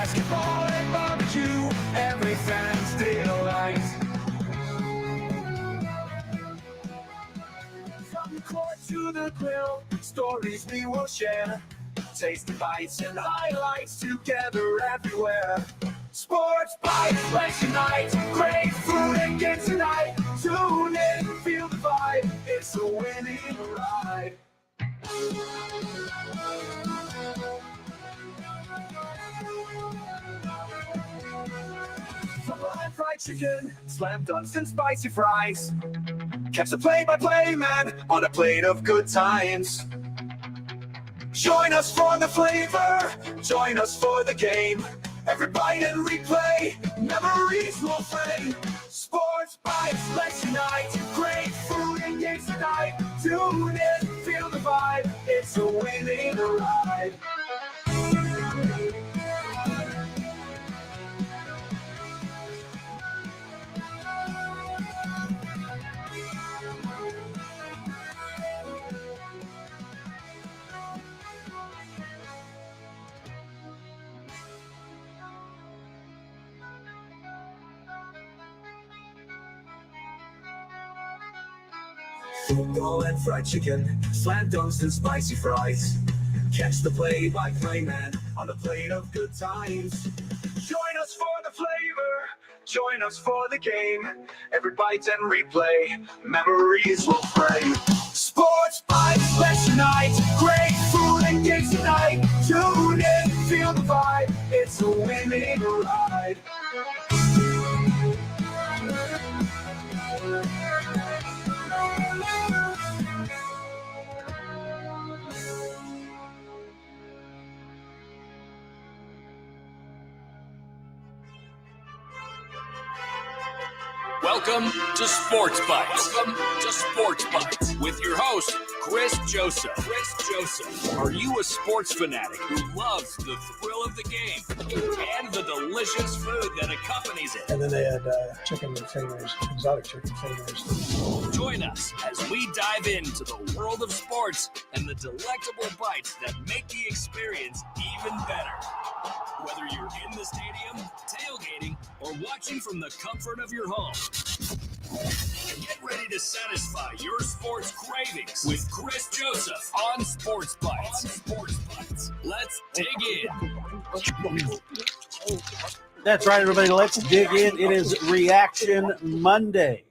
basketball and barbecue, every fan's delight. From the court to the grill, stories we will share. Tasty bites and highlights together everywhere. Sports Bites, let's unite. Great food and games tonight. Tune in, feel the vibe. It's a winning ride. From live fried chicken, slam dunks and spicy fries. Catch the play-by-play man on a plate of good times. Join us for the flavor, join us for the game. Every bite and replay, memories will fade. Sports Bites, let's unite. Great food and games tonight. Tune in, feel the vibe. It's a winning ride. Football and fried chicken, slam dunks and spicy fries. Catch the play-by-play man on a plate of good times. Join us for the flavor, join us for the game. Every bite and replay, memories will fray. Sports Bites, let's unite. Great food and games tonight. Tune in, feel the vibe. It's a winning ride. Welcome to Sports Bites. Welcome to Sports Bites with your host, Chris Joseph. Are you a sports fanatic who loves the thrill of the game and the delicious food that accompanies it? And then they had chicken fingers, exotic chicken fingers. Join us as we dive into the world of sports and the delectable bites that make the experience even better. Whether you're in the stadium, tailgating, or watching from the comfort of your home, get ready to satisfy your sports cravings with Chris Joseph on Sports Bites. Let's dig in. That's right, everybody. Let's dig in. It is Reaction Monday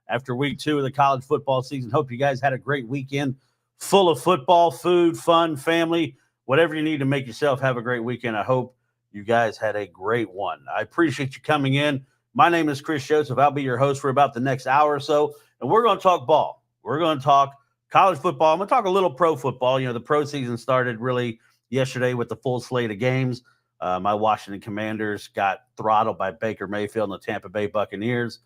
after week 2 of the college football season. Hope you guys had a great weekend full of football, food, fun, family, whatever you need to make yourself have a great weekend. I hope you guys had a great one. I appreciate you coming in. My name is Chris Joseph. I'll be your host for about the next hour or so, and we're going to talk ball. We're going to talk college football. I'm going to talk a little pro football. You know, the pro season started really yesterday with the full slate of games. My Washington Commanders got throttled by Baker Mayfield and the Tampa Bay Buccaneers,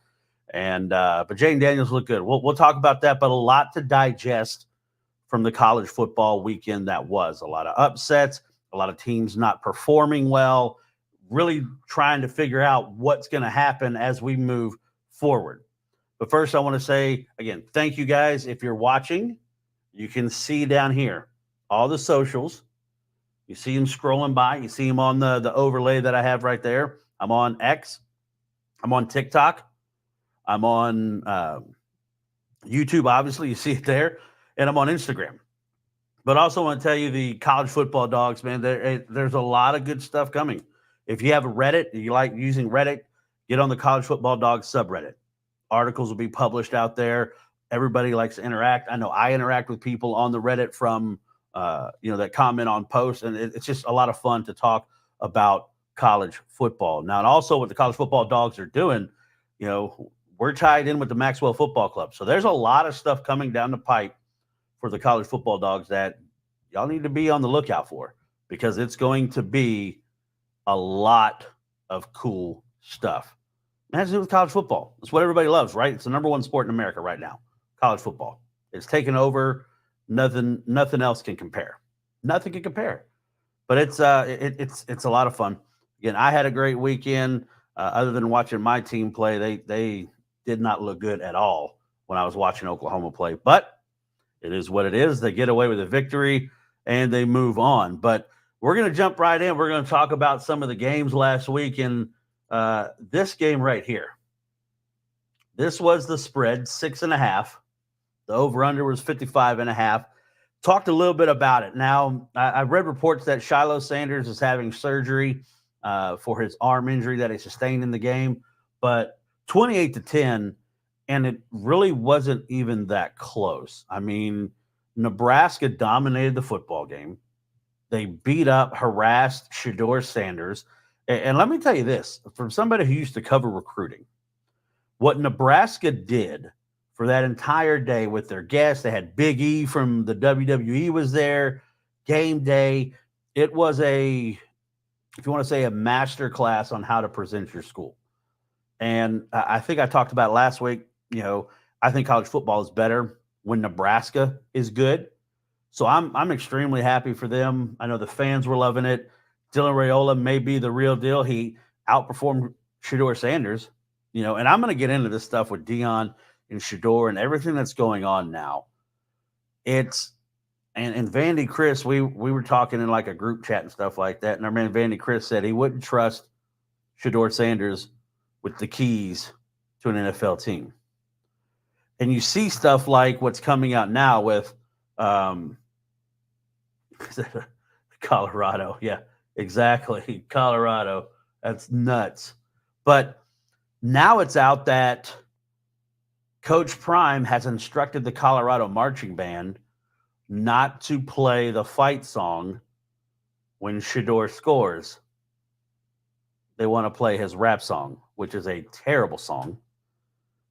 and but Jayden Daniels looked good. We'll talk about that, but a lot to digest from the college football weekend that was. A lot of upsets, a lot of teams not performing well, really trying to figure out what's going to happen as we move forward. But first, I want to say, again, thank you guys. If you're watching, you can see down here all the socials. You see them scrolling by. You see them on the overlay that I have right there. I'm on X. I'm on TikTok. I'm on YouTube, obviously. You see it there. And I'm on Instagram. But I also want to tell you the college football dogs, man, there's a lot of good stuff coming. If you have a Reddit, you like using Reddit, get on the College Football Dogs subreddit. Articles will be published out there. Everybody likes to interact. I know I interact with people on the Reddit from, that comment on posts, and it's just a lot of fun to talk about college football. Now, and also what the College Football Dogs are doing, we're tied in with the Maxwell Football Club. So there's a lot of stuff coming down the pipe for the College Football Dogs that y'all need to be on the lookout for, because it's going to be a lot of cool stuff. It has to do with college football. It's what everybody loves, right? It's the number one sport in America right now, college football. It's taken over. Nothing else can compare. Nothing can compare. But it's a lot of fun. Again, I had a great weekend. Other than watching my team play, they did not look good at all when I was watching Oklahoma play. But it is what it is. They get away with a victory and they move on. But we're going to jump right in. We're going to talk about some of the games last week, and this game right here. This was the spread, 6.5. The over-under was 55.5. Talked a little bit about it. Now, I read reports that Shiloh Sanders is having surgery for his arm injury that he sustained in the game, but 28-10, and it really wasn't even that close. I mean, Nebraska dominated the football game. They beat up, harassed Shedeur Sanders. And let me tell you this, from somebody who used to cover recruiting, what Nebraska did for that entire day with their guests, they had Big E from the WWE was there, game day. It was if you want to say, a master class on how to present your school. And I think I talked about it last week. I think college football is better when Nebraska is good. So I'm extremely happy for them. I know the fans were loving it. Dylan Raiola may be the real deal. He outperformed Shedeur Sanders, and I'm going to get into this stuff with Deion and Shedeur and everything that's going on now. And Vandy Chris, we were talking in like a group chat and stuff like that. And our man Vandy Chris said he wouldn't trust Shedeur Sanders with the keys to an NFL team. And you see stuff like what's coming out now with Colorado. Yeah, exactly. Colorado. That's nuts. But now it's out that Coach Prime has instructed the Colorado marching band not to play the fight song when Shedeur scores. They want to play his rap song, which is a terrible song.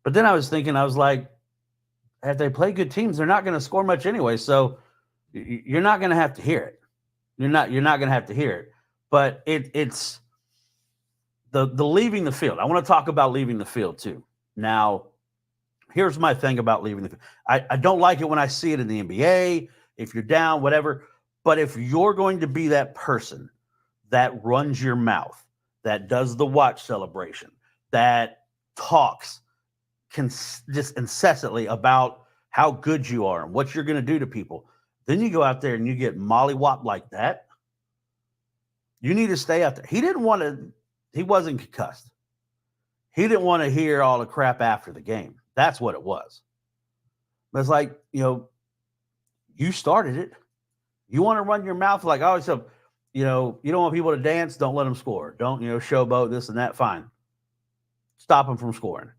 But then I was thinking, I was like, if they play good teams, they're not going to score much anyway. So you're not going to have to hear it. You're not going to have to hear it. But it's the leaving the field. I want to talk about leaving the field too. Now, here's my thing about leaving the field. I don't like it when I see it in the NBA, if you're down, whatever. But if you're going to be that person that runs your mouth, that does the watch celebration, that talks just incessantly about how good you are and what you're going to do to people, then you go out there and you get mollywopped like that, you need to stay out there. He wasn't concussed. He didn't want to hear all the crap after the game. That's what it was. But it's like, you started it. You want to run your mouth like, oh, so, you don't want people to dance, don't let them score. Don't, showboat this and that, fine. Stop them from scoring.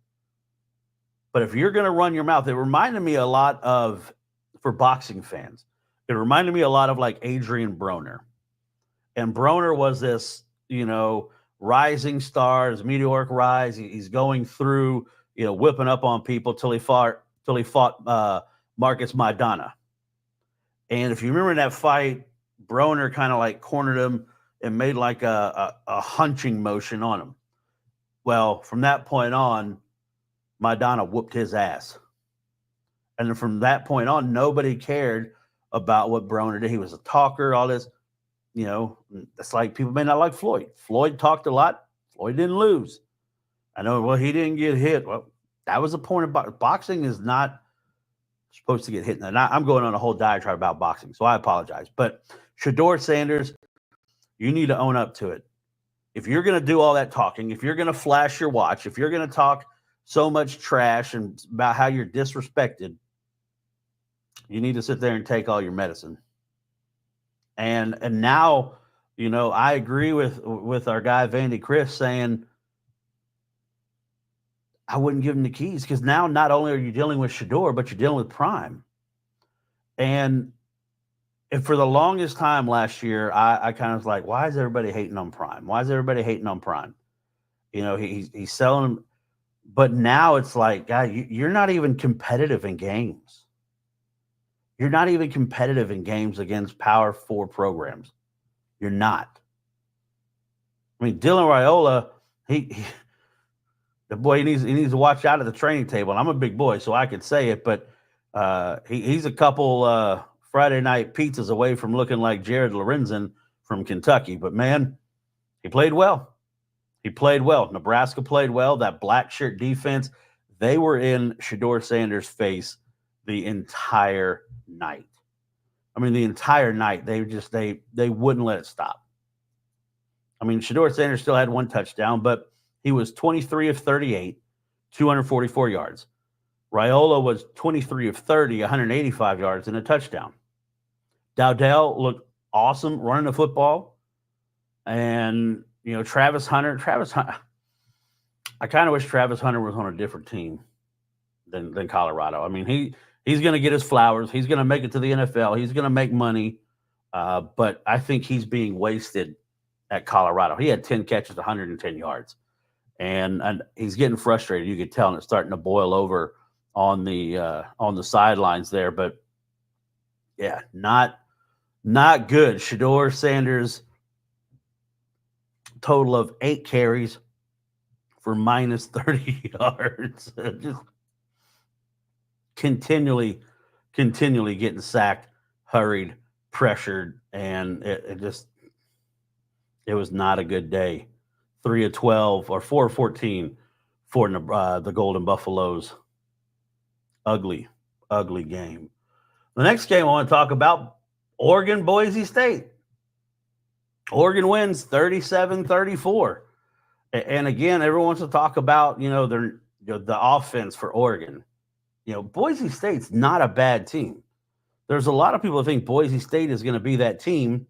But if you're going to run your mouth, it reminded me a lot of, for boxing fans, it reminded me a lot of like Adrian Broner. And Broner was this, rising star, his meteoric rise. He's going through, whipping up on people till he fought Marcus Maidana. And if you remember that fight, Broner kind of like cornered him and made like a hunching motion on him. Well, from that point on, Maidana whooped his ass. And then from that point on, nobody cared about what Broner did. He was a talker, all this. It's like people may not like Floyd. Floyd talked a lot. Floyd didn't lose. I know, well, he didn't get hit. Well, that was the point of boxing is not supposed to get hit. And I'm going on a whole diatribe about boxing, so I apologize. But Shedeur Sanders, you need to own up to it. If you're going to do all that talking, if you're going to flash your watch, if you're going to talk so much trash and about how you're disrespected, you need to sit there and take all your medicine. And now, I agree with our guy Vandy Chris saying I wouldn't give him the keys because now not only are you dealing with Shedeur, but you're dealing with Prime. And for the longest time last year, I kind of was like, why is everybody hating on Prime? Why is everybody hating on Prime? He's selling them. But now it's like, God, you're not even competitive in games. You're not even competitive in games against Power 4 programs. You're not. I mean, Dylan Raiola, the boy, he needs to watch out at the training table. And I'm a big boy, so I could say it, but he's a couple Friday night pizzas away from looking like Jared Lorenzen from Kentucky. But, man, he played well. He played well. Nebraska played well. That black shirt defense, they were in Shedeur Sanders' face the entire night. I mean, the entire night they wouldn't let it stop. I mean, Shedeur Sanders still had one touchdown, but he was 23 of 38, 244 yards. Raiola was 23 of 30, 185 yards and a touchdown. Dowdell looked awesome running the football. And, Travis Hunter, I kind of wish Travis Hunter was on a different team than Colorado. I mean, he's going to get his flowers. He's going to make it to the NFL. He's going to make money. But I think he's being wasted at Colorado. He had 10 catches, 110 yards. And he's getting frustrated. You could tell, and it's starting to boil over on the sidelines there. But, yeah, not good. Shedeur Sanders, total of 8 carries for minus 30 yards. Just continually getting sacked, hurried, pressured, and it was not a good day. 3 of 12 or 4 of 14 for the Golden Buffaloes. Ugly game. The next game I want to talk about, Oregon, Boise State. Oregon wins 37-34. And again, everyone wants to talk about, the offense for Oregon. Boise State's not a bad team. There's a lot of people who think Boise State is going to be that team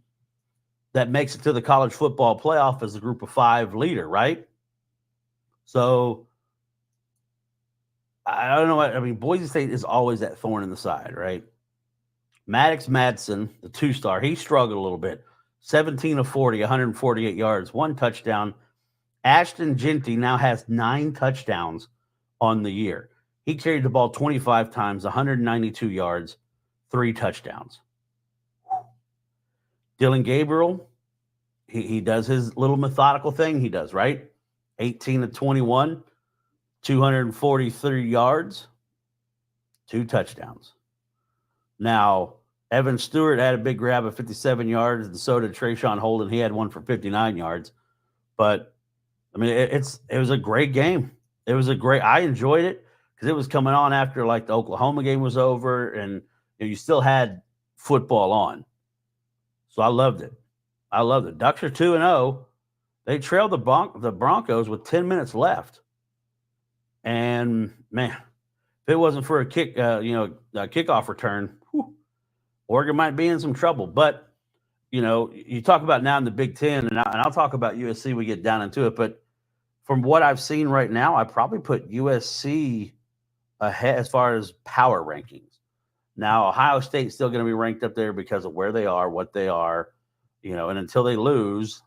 that makes it to the college football playoff as a group of 5 leader, right? So I don't know. I mean, Boise State is always that thorn in the side, right? Maddox Madsen, the 2-star, he struggled a little bit. 17 of 40, 148 yards, 1 touchdown. Ashton Jeanty now has 9 touchdowns on the year. He carried the ball 25 times, 192 yards, 3 touchdowns. Dylan Gabriel, he does his little methodical thing he does, right? 18 of 21, 243 yards, 2 touchdowns. Now, Evan Stewart had a big grab of 57 yards, and so did Trayshawn Holden. He had one for 59 yards. But, I mean, it was a great game. I enjoyed it because it was coming on after, like, the Oklahoma game was over, and you still had football on. So I loved it. Ducks are 2-0. They trailed the Broncos with 10 minutes left. And, man, if it wasn't for a kickoff return, Oregon might be in some trouble. But, you talk about now in the Big Ten, and I'll talk about USC when we get down into it. But from what I've seen right now, I probably put USC ahead as far as power rankings. Now, Ohio State's still going to be ranked up there because of where they are, what they are, and until they lose,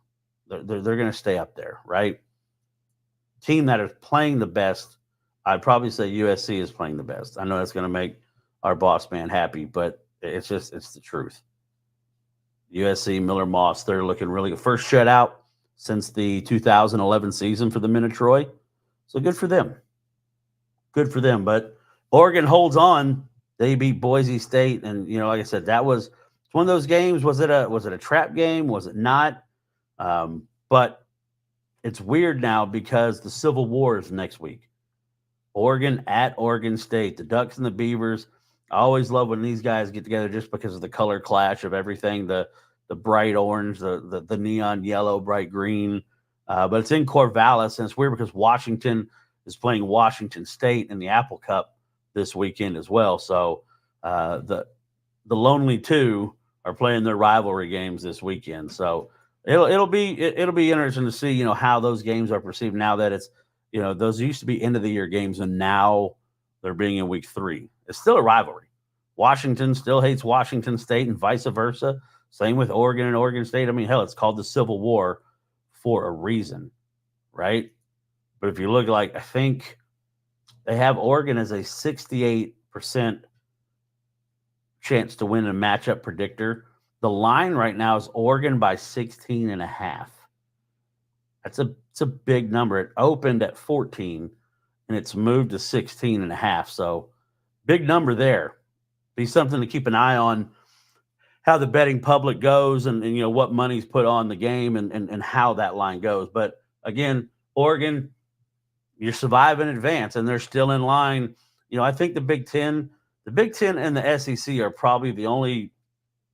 they're going to stay up there, right? Team that is playing the best, I'd probably say USC is playing the best. I know that's going to make our boss man happy, but it's the truth. USC, Miller Moss, they're looking really good. First shutout since the 2011 season for the men of Troy. So good for them. But Oregon holds on. They beat Boise State, and like I said, that was one of those games. Was it a trap game? Was it not? But it's weird now because the Civil War is next week. Oregon at Oregon State, the Ducks and the Beavers. I always love when these guys get together just because of the color clash of everything, the bright orange, the neon yellow, bright green. But it's in Corvallis, and it's weird because Washington is playing Washington State in the Apple Cup this weekend as well. So the Lonely Two are playing their rivalry games this weekend. So it'll be interesting to see how those games are perceived now that it's those used to be end of the year games and now they're being in week 3. It's still a rivalry. Washington still hates Washington State and vice versa. Same with Oregon and Oregon State. I mean, hell, it's called the Civil War for a reason, right? But if you look, I think they have Oregon as a 68% chance to win a matchup predictor. The line right now is Oregon by 16.5. It's a big number. It opened at 14, and it's moved to 16.5. So big number there. Be something to keep an eye on how the betting public goes and what money's put on the game and how that line goes. But again, Oregon, you survive in advance, and they're still in line. I think the Big Ten and the SEC are probably the only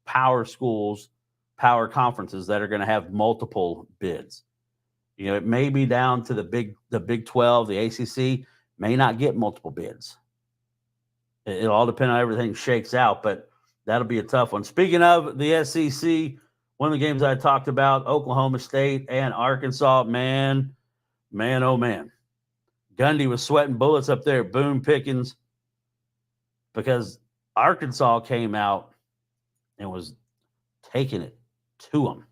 power schools, power conferences that are going to have multiple bids. You know, it may be down to the Big 12, the ACC may not get multiple bids. It'll all depend on how everything shakes out, but that'll be a tough one. Speaking of the SEC, one of the games I talked about, Oklahoma State and Arkansas, man, oh man. Gundy was sweating bullets up there at Boone Pickens because Arkansas came out and was taking it to them.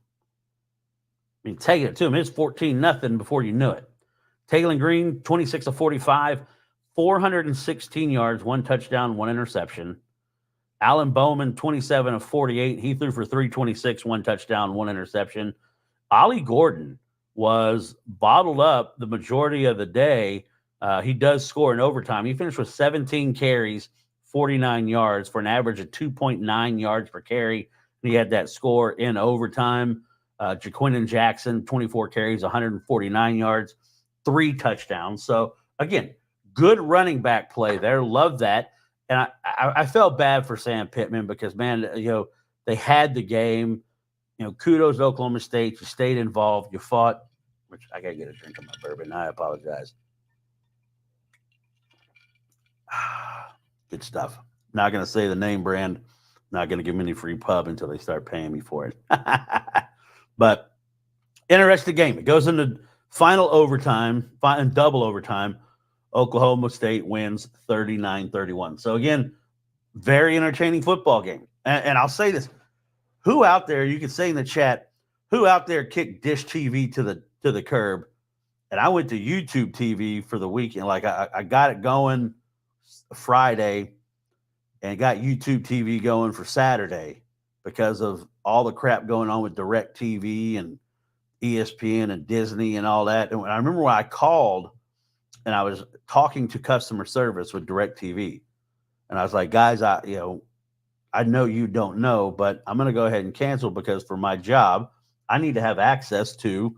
I mean, taking it to them. It's 14-0 before you knew it. Taylor Green, 26 of 45, 416 yards, 1 touchdown, 1 interception. Alan Bowman, 27 of 48. He threw for 326, 1 touchdown, 1 interception. Ollie Gordon was bottled up the majority of the day. He does score in overtime. He finished with 17 carries, 49 yards for an average of 2.9 yards per carry. He had that score in overtime. Jaquindon Jackson, 24 carries, 149 yards, 3 touchdowns. So, again, good running back play there. Love that. And I felt bad for Sam Pittman because, man, you know, they had the game. You know, kudos to Oklahoma State. You stayed involved. You fought. Which I got to get a drink of my bourbon. I apologize. Good stuff. Not going to say the name brand. Not going to give them any free pub until they start paying me for it. But interesting game. It goes into final overtime, double overtime. Oklahoma State wins 39-31. So, again, very entertaining football game. And I'll say this. Who out there, you can say in the chat, who out there kicked Dish TV to the curb? And I went to YouTube TV for the weekend. Like, I got it going Friday and got YouTube TV going for Saturday because of all the crap going on with DirecTV and ESPN and Disney and all that. And I remember when I called and I was talking to customer service with DirecTV, and I was like, guys, I know you don't know, but I'm going to go ahead and cancel because for my job, I need to have access to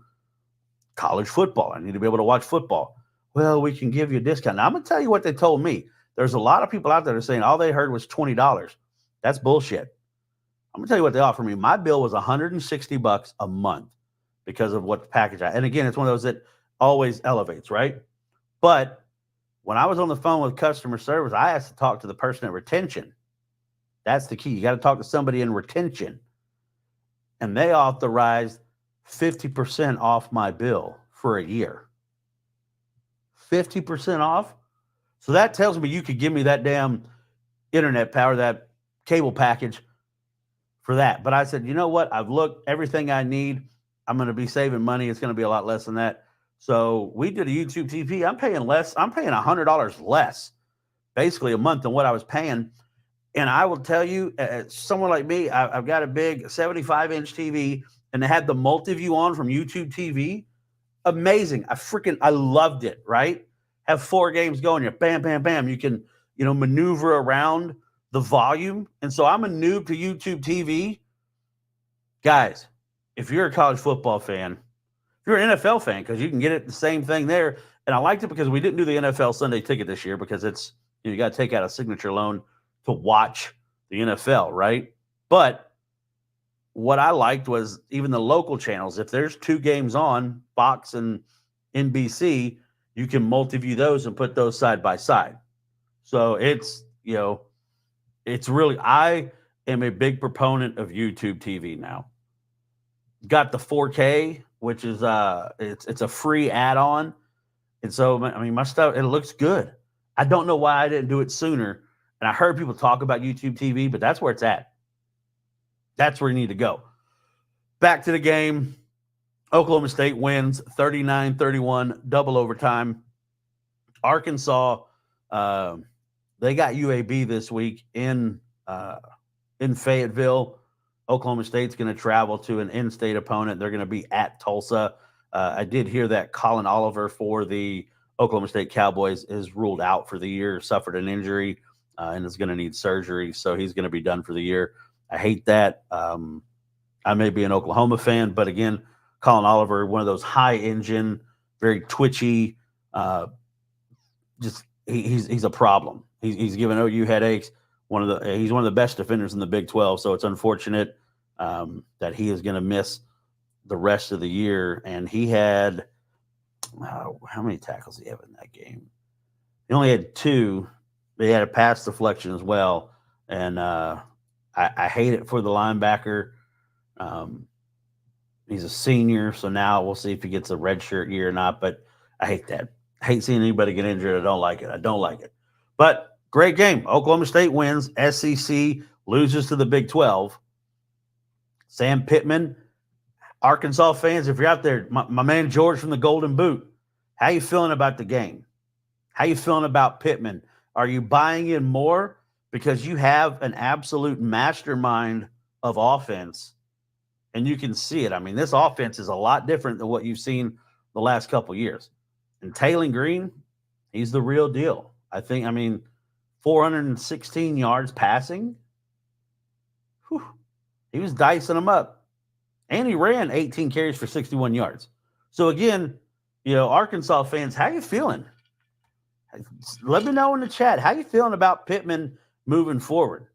college football. I need to be able to watch football. Well, we can give you a discount. Now, I'm going to tell you what they told me. There's a lot of people out there that are saying all they heard was $20. That's bullshit. I'm going to tell you what they offer me. My bill was $160 a month because of what the package I. And again, it's one of those that always elevates, right? But when I was on the phone with customer service, I asked to talk to the person at retention. That's the key. You got to talk to somebody in retention. And they authorized 50% off my bill for a year. 50% off? So that tells me you could give me that damn internet power, that cable package for that. But I said, you know what? I've looked everything I need. I'm going to be saving money. It's going to be a lot less than that. So we did a YouTube TV. I'm paying less. I'm paying $100 less, basically a month than what I was paying. And I will tell you, someone like me, I've got a big 75-inch TV, and they had the multi-view on from YouTube TV. Amazing. I loved it, right? Have 4 games going. You bam, bam, bam. You can, maneuver around the volume. And so I'm a noob to YouTube TV. Guys, if you're a college football fan, if you're an NFL fan, because you can get it the same thing there. And I liked it because we didn't do the NFL Sunday ticket this year because it's, you got to take out a signature loan to watch the NFL, right? But what I liked was even the local channels. If there's 2 games on, Fox and NBC, you can multi-view those and put those side by side. So it's, it's really, I am a big proponent of YouTube TV now. Got the 4K, which is it's a free add-on. And so, I mean, my stuff, it looks good. I don't know why I didn't do it sooner. And I heard people talk about YouTube TV, but that's where it's at. That's where you need to go. Back to the game. Oklahoma State wins 39-31, double overtime. Arkansas, they got UAB this week in Fayetteville. Oklahoma State's going to travel to an in-state opponent. They're going to be at Tulsa. I did hear that Colin Oliver for the Oklahoma State Cowboys is ruled out for the year, suffered an injury, and is going to need surgery. So he's going to be done for the year. I hate that. I may be an Oklahoma fan, but again, Colin Oliver, one of those high engine, very twitchy, he's a problem. He's giving OU headaches. he's one of the best defenders in the Big 12. So it's unfortunate that he is going to miss the rest of the year. And he had how many tackles did he have in that game? He only had 2. But he had a pass deflection as well. And I hate it for the linebacker. He's a senior, so now we'll see if he gets a redshirt year or not. But I hate that. I hate seeing anybody get injured. I don't like it. But great game. Oklahoma State wins. SEC loses to the Big 12. Sam Pittman, Arkansas fans, if you're out there, my man George from the Golden Boot, how you feeling about the game? How you feeling about Pittman? Are you buying in more because you have an absolute mastermind of offense, and you can see it? I mean, this offense is a lot different than what you've seen the last couple of years. And Taylor Green, he's the real deal. I mean, 416 yards passing. Whew, he was dicing them up. And he ran 18 carries for 61 yards. So, again, Arkansas fans, how you feeling? Let me know in the chat. How you feeling about Pittman moving forward?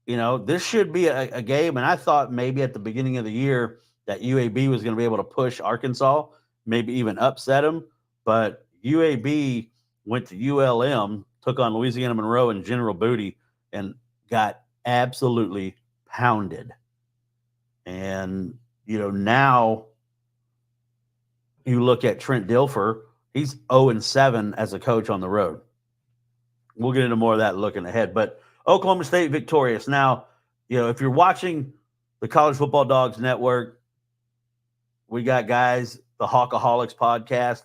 This should be a game, and I thought maybe at the beginning of the year that UAB was going to be able to push Arkansas, maybe even upset them. But UAB went to ULM, took on Louisiana Monroe and General Booty, and got absolutely pounded. And, now you look at Trent Dilfer, he's 0-7 as a coach on the road. We'll get into more of that looking ahead. But Oklahoma State victorious. Now, if you're watching the College Football Dogs Network, we got guys, the Hawkaholics podcast,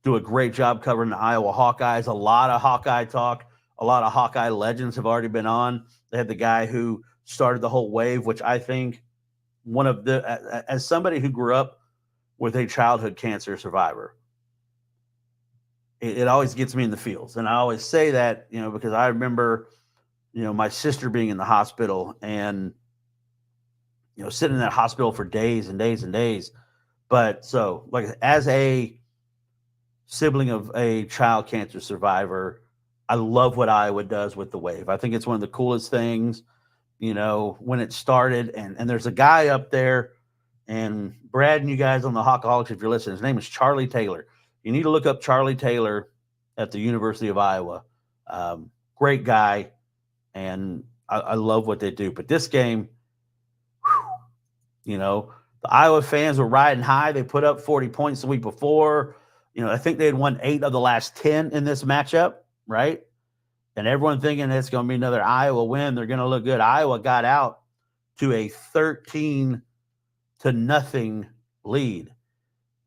do a great job covering the Iowa Hawkeyes. A lot of Hawkeye talk. A lot of Hawkeye legends have already been on. They had the guy who started the whole wave, which I think as somebody who grew up with a childhood cancer survivor, it always gets me in the feels. And I always say that, because I remember, my sister being in the hospital and, sitting in that hospital for days and days and days. But so, like, as a sibling of a child cancer survivor, I love what Iowa does with the wave. I think it's one of the coolest things, when it started. And there's a guy up there, and Brad and you guys on the Hawkaholics, if you're listening, his name is Charlie Taylor. You need to look up Charlie Taylor at the University of Iowa. Great guy, and I love what they do. But this game, the Iowa fans were riding high. They put up 40 points the week before. I think they had won 8 of the last 10 in this matchup, right? And everyone thinking it's going to be another Iowa win. They're going to look good. Iowa got out to a 13-0 lead.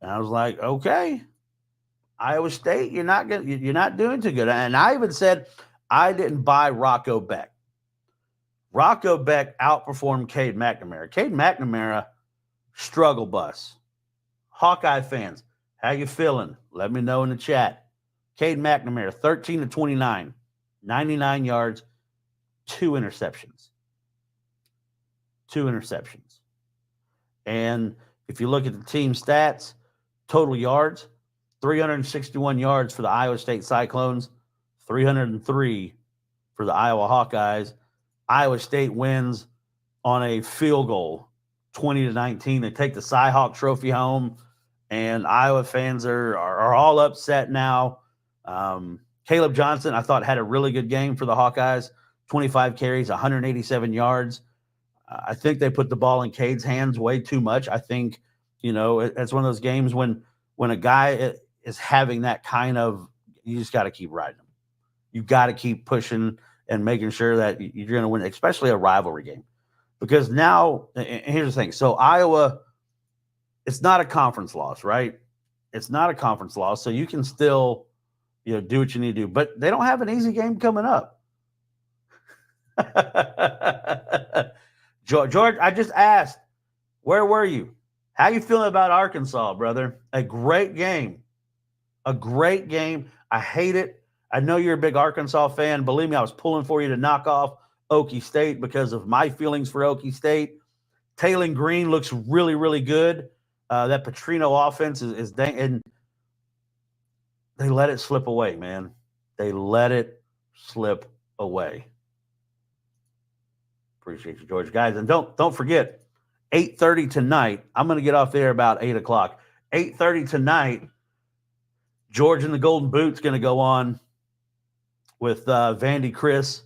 And I was like, okay, Iowa State, you're not doing too good. And I even said I didn't buy Rocco Beck. Rocco Beck outperformed Cade McNamara. Cade McNamara, struggle bus. Hawkeye fans, how you feeling? Let me know in the chat. Cade McNamara, 13-29, 99 yards, 2 interceptions. 2 interceptions. And if you look at the team stats, total yards, 361 yards for the Iowa State Cyclones, 303 for the Iowa Hawkeyes. Iowa State wins on a field goal, 20-19. They take the Cy-Hawk Trophy home, and Iowa fans are all upset now. Caleb Johnson, I thought, had a really good game for the Hawkeyes, 25 carries, 187 yards. I think they put the ball in Cade's hands way too much. I think, it's one of those games when a guy is having that kind of, you just got to keep riding him. You got to keep pushing and making sure that you're going to win, especially a rivalry game. Because now, and here's the thing. So Iowa, it's not a conference loss, right? It's not a conference loss. So you can still, do what you need to do. But they don't have an easy game coming up. George, I just asked, where were you? How you feeling about Arkansas, brother? A great game. A great game. I hate it. I know you're a big Arkansas fan. Believe me, I was pulling for you to knock off Okie State because of my feelings for Okie State. Taylor Green looks really, really good. That Petrino offense is dang, and they let it slip away, man. They let it slip away. Appreciate you, George. Guys, and don't forget, 8:30 tonight. I'm going to get off there about 8 o'clock. 8:30 tonight, George and the Golden Boot's going to go on with Vandy Chris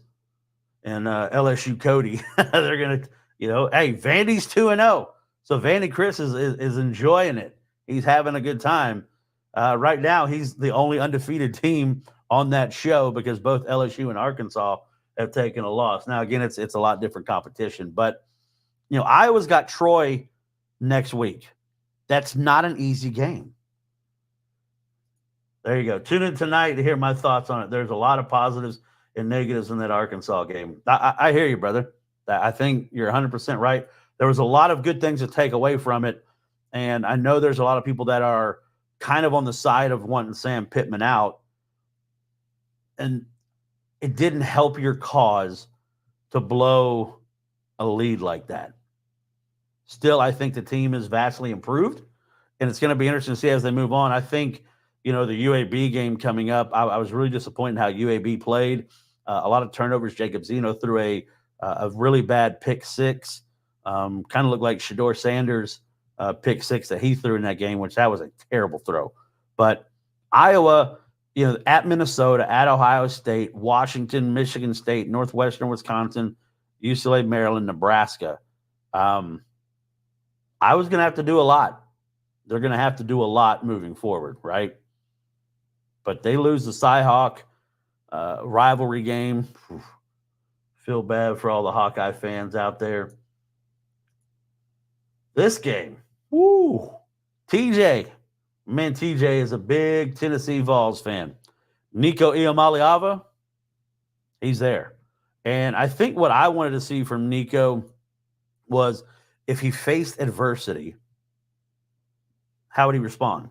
and LSU Cody. They're going to, hey, Vandy's 2-0. So Vandy Chris is enjoying it. He's having a good time. Right now, he's the only undefeated team on that show because both LSU and Arkansas have taken a loss. Now, again, it's a lot different competition. But, Iowa's got Troy next week. That's not an easy game. There you go. Tune in tonight to hear my thoughts on it. There's a lot of positives and negatives in that Arkansas game. I hear you, brother. I think you're 100% right. There was a lot of good things to take away from it. And I know there's a lot of people that are kind of on the side of wanting Sam Pittman out. And it didn't help your cause to blow a lead like that. Still, I think the team is vastly improved, and it's going to be interesting to see as they move on. I think, the UAB game coming up, I was really disappointed in how UAB played. A lot of turnovers. Jacob Zeno threw a really bad pick six. Kind of looked like Shedeur Sanders' pick six that he threw in that game, which that was a terrible throw. But Iowa, at Minnesota, at Ohio State, Washington, Michigan State, Northwestern Wisconsin, UCLA, Maryland, Nebraska. I was going to have to do a lot. They're going to have to do a lot moving forward, right? But they lose the Cy-Hawk rivalry game. Feel bad for all the Hawkeye fans out there. This game, TJ. Man, TJ is a big Tennessee Vols fan. Nico Iamaleava, he's there. And I think what I wanted to see from Nico was if he faced adversity, how would he respond?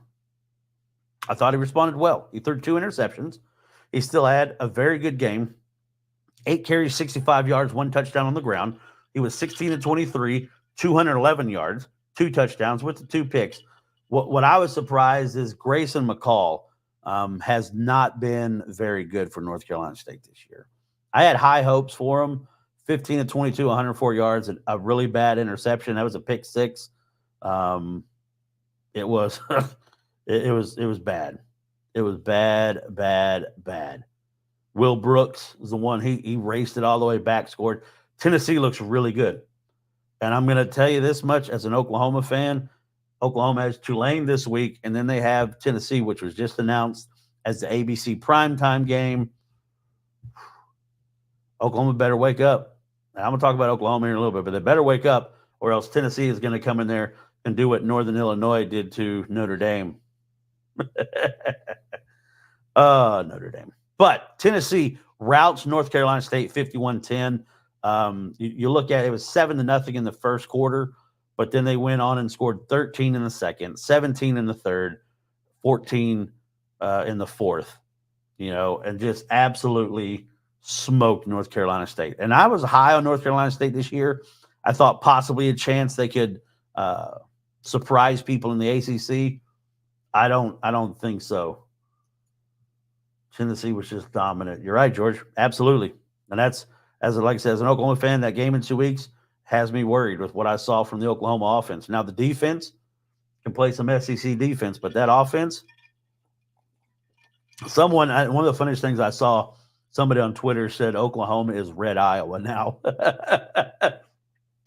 I thought he responded well. He threw 2 interceptions. He still had a very good game. 8 carries, 65 yards, 1 touchdown on the ground. He was 16-23, 211 yards, 2 touchdowns with the 2 picks. What I was surprised is Grayson McCall has not been very good for North Carolina State this year. I had high hopes for him. 15-22, 104 yards, and a really bad interception. That was a pick six. It was it was bad. It was bad. Will Brooks was the one he raced it all the way back, scored. Tennessee looks really good. And I'm going to tell you this much as an Oklahoma fan. Oklahoma has Tulane this week, and then they have Tennessee, which was just announced as the ABC primetime game. Oklahoma better wake up. And I'm going to talk about Oklahoma here in a little bit, but they better wake up or else Tennessee is going to come in there and do what Northern Illinois did to Notre Dame. Notre Dame. But Tennessee routes North Carolina State 51-10. You look at it, it was 7-0 in the first quarter, but then they went on and scored 13 in the second, 17 in the third, 14 in the fourth, and just absolutely smoked North Carolina State. And I was high on North Carolina State this year. I thought possibly a chance they could surprise people in the ACC. I don't think so. Tennessee was just dominant. You're right, George. Absolutely. And that's, like I said, as an Oklahoma fan, that game in 2 weeks has me worried with what I saw from the Oklahoma offense. Now, the defense can play some SEC defense, but that offense, one of the funniest things I saw, somebody on Twitter said Oklahoma is red Iowa now.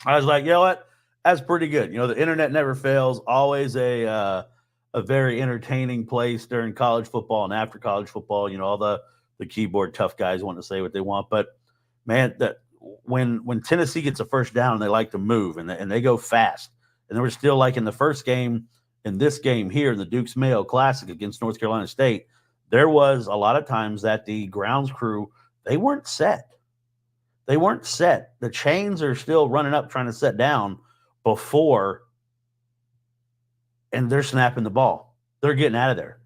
I was like, you know what? That's pretty good. The internet never fails. Always a very entertaining place during college football and after college football. All the keyboard tough guys want to say what they want. But, man, that when Tennessee gets a first down, they like to move, and they go fast. And they were still like in the first game, in this game here, in the Dukes Mayo Classic against North Carolina State, there was a lot of times that the grounds crew, they weren't set. They weren't set. The chains are still running up trying to set down before, and they're snapping the ball. They're getting out of there.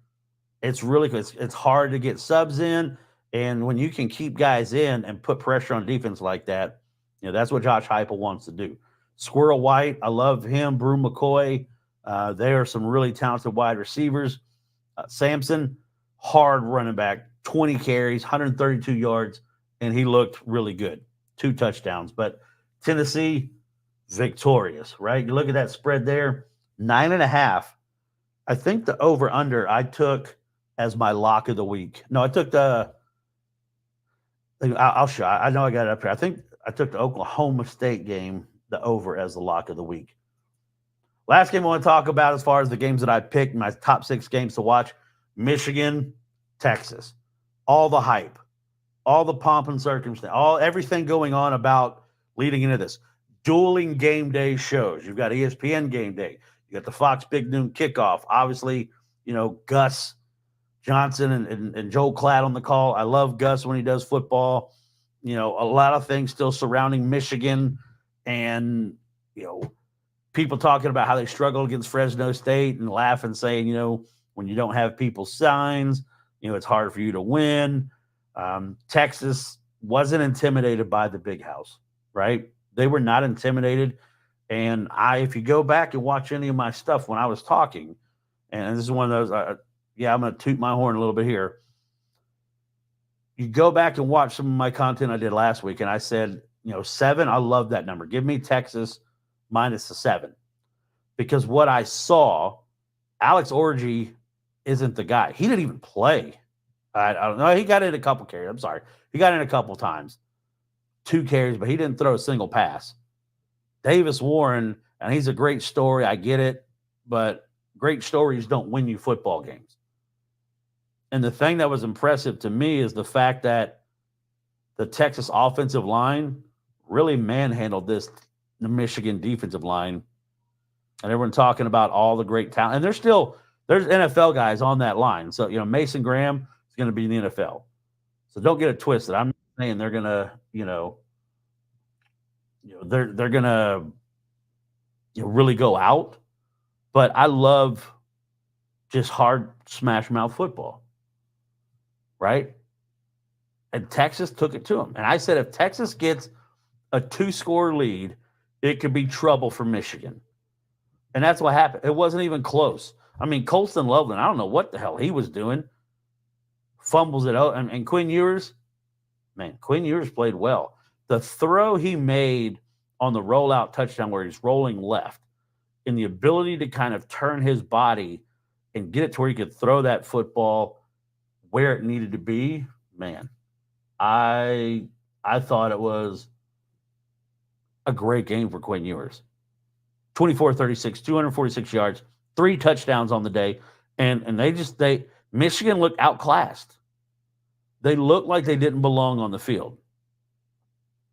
It's really good. It's hard to get subs in, and when you can keep guys in and put pressure on defense like that, that's what Josh Heupel wants to do. Squirrel White, I love him. Brew McCoy, they are some really talented wide receivers. Sampson, hard running back, 20 carries, 132 yards, and he looked really good. 2 touchdowns. But Tennessee, victorious, right? You look at that spread there, 9.5. I think the over-under I took as my lock of the week. No, I took I'll show. I know I got it up here. I think I took the Oklahoma State game, the over, as the lock of the week. Last game I want to talk about as far as the games that I picked, my top 6 games to watch, Michigan, Texas. All the hype, all the pomp and circumstance, everything going on about leading into this. Dueling game day shows. You've got ESPN game day. You got the Fox Big Noon kickoff. Obviously, Gus Johnson and Joel Klatt on the call. I love Gus when he does football. A lot of things still surrounding Michigan and, people talking about how they struggle against Fresno State and laughing, saying, when you don't have people's signs, it's hard for you to win. Texas wasn't intimidated by the Big House, right? They were not intimidated. And if you go back and watch any of my stuff when I was talking, and this is one of those, I'm going to toot my horn a little bit here. You go back and watch some of my content I did last week, and I said, 7, I love that number. Give me Texas minus the 7. Because what I saw, Alex Orji isn't the guy. He didn't even play. I don't know. He got in a couple carries. I'm sorry. He got in a couple times. 2 carries, but he didn't throw a single pass. Davis Warren, and he's a great story. I get it. But great stories don't win you football games. And the thing that was impressive to me is the fact that the Texas offensive line really manhandled the Michigan defensive line. And everyone talking about all the great talent. And there's NFL guys on that line. So, Mason Graham is going to be in the NFL. So don't get it twisted. I'm not saying they're going to, they're going to really go out. But I love just hard smash mouth football. Right? And Texas took it to them. And I said, if Texas gets a 2-score lead, it could be trouble for Michigan. And that's what happened. It wasn't even close. I mean, Colston Loveland, I don't know what the hell he was doing. Fumbles it out. And Quinn Ewers, Quinn Ewers played well. The throw he made on the rollout touchdown where he's rolling left, and the ability to kind of turn his body and get it to where he could throw that football where it needed to be, I thought it was a great game for Quinn Ewers. 24-36, 246 yards, 3 touchdowns on the day. And Michigan looked outclassed. They looked like they didn't belong on the field.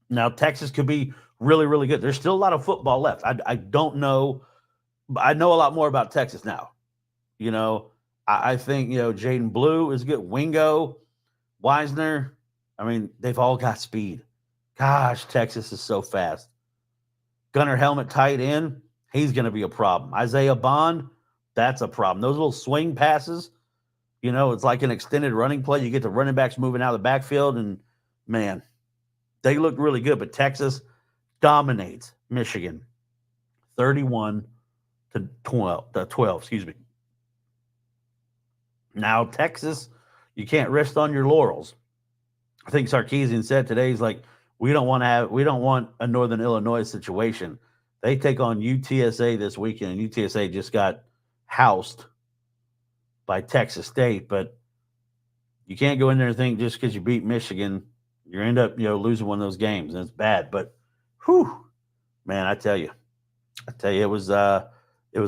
Now, Texas could be really, really good. There's still a lot of football left. I don't know. I know a lot more about Texas now. I think, Jaden Blue is good. Wingo, Wisner. They've all got speed. Gosh, Texas is so fast. Gunnar Helmet tight end, he's going to be a problem. Isaiah Bond, that's a problem. Those little swing passes, it's like an extended running play. You get the running backs moving out of the backfield, and, they look really good. But Texas dominates Michigan 31-12. Now, Texas, you can't rest on your laurels. I think Sarkisian said today, he's like, we don't want a Northern Illinois situation. They take on UTSA this weekend, and UTSA just got housed by Texas State. But you can't go in there and think just because you beat Michigan, you end up losing one of those games, and it's bad. But, man, I tell you, it was a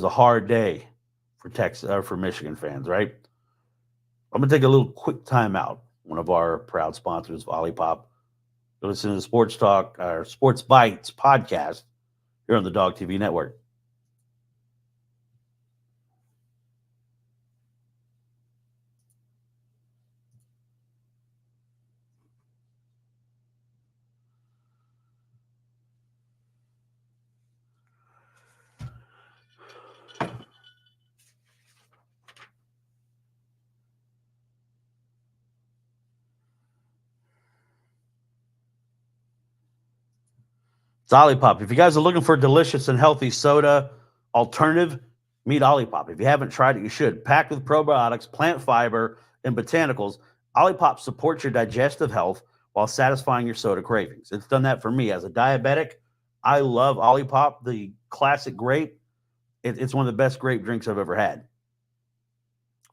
hard day for Texas or for Michigan fans, right? I'm gonna take a little quick timeout. One of our proud sponsors, Olipop. Go listen to the Sports Talk or Sports Bites podcast here on the Dog TV Network. It's Olipop. If you guys are looking for a delicious and healthy soda alternative, meet Olipop. If you haven't tried it, you should. Packed with probiotics, plant fiber, and botanicals, Olipop supports your digestive health while satisfying your soda cravings. It's done that for me as a diabetic. I love Olipop, the classic grape. It's one of the best grape drinks I've ever had.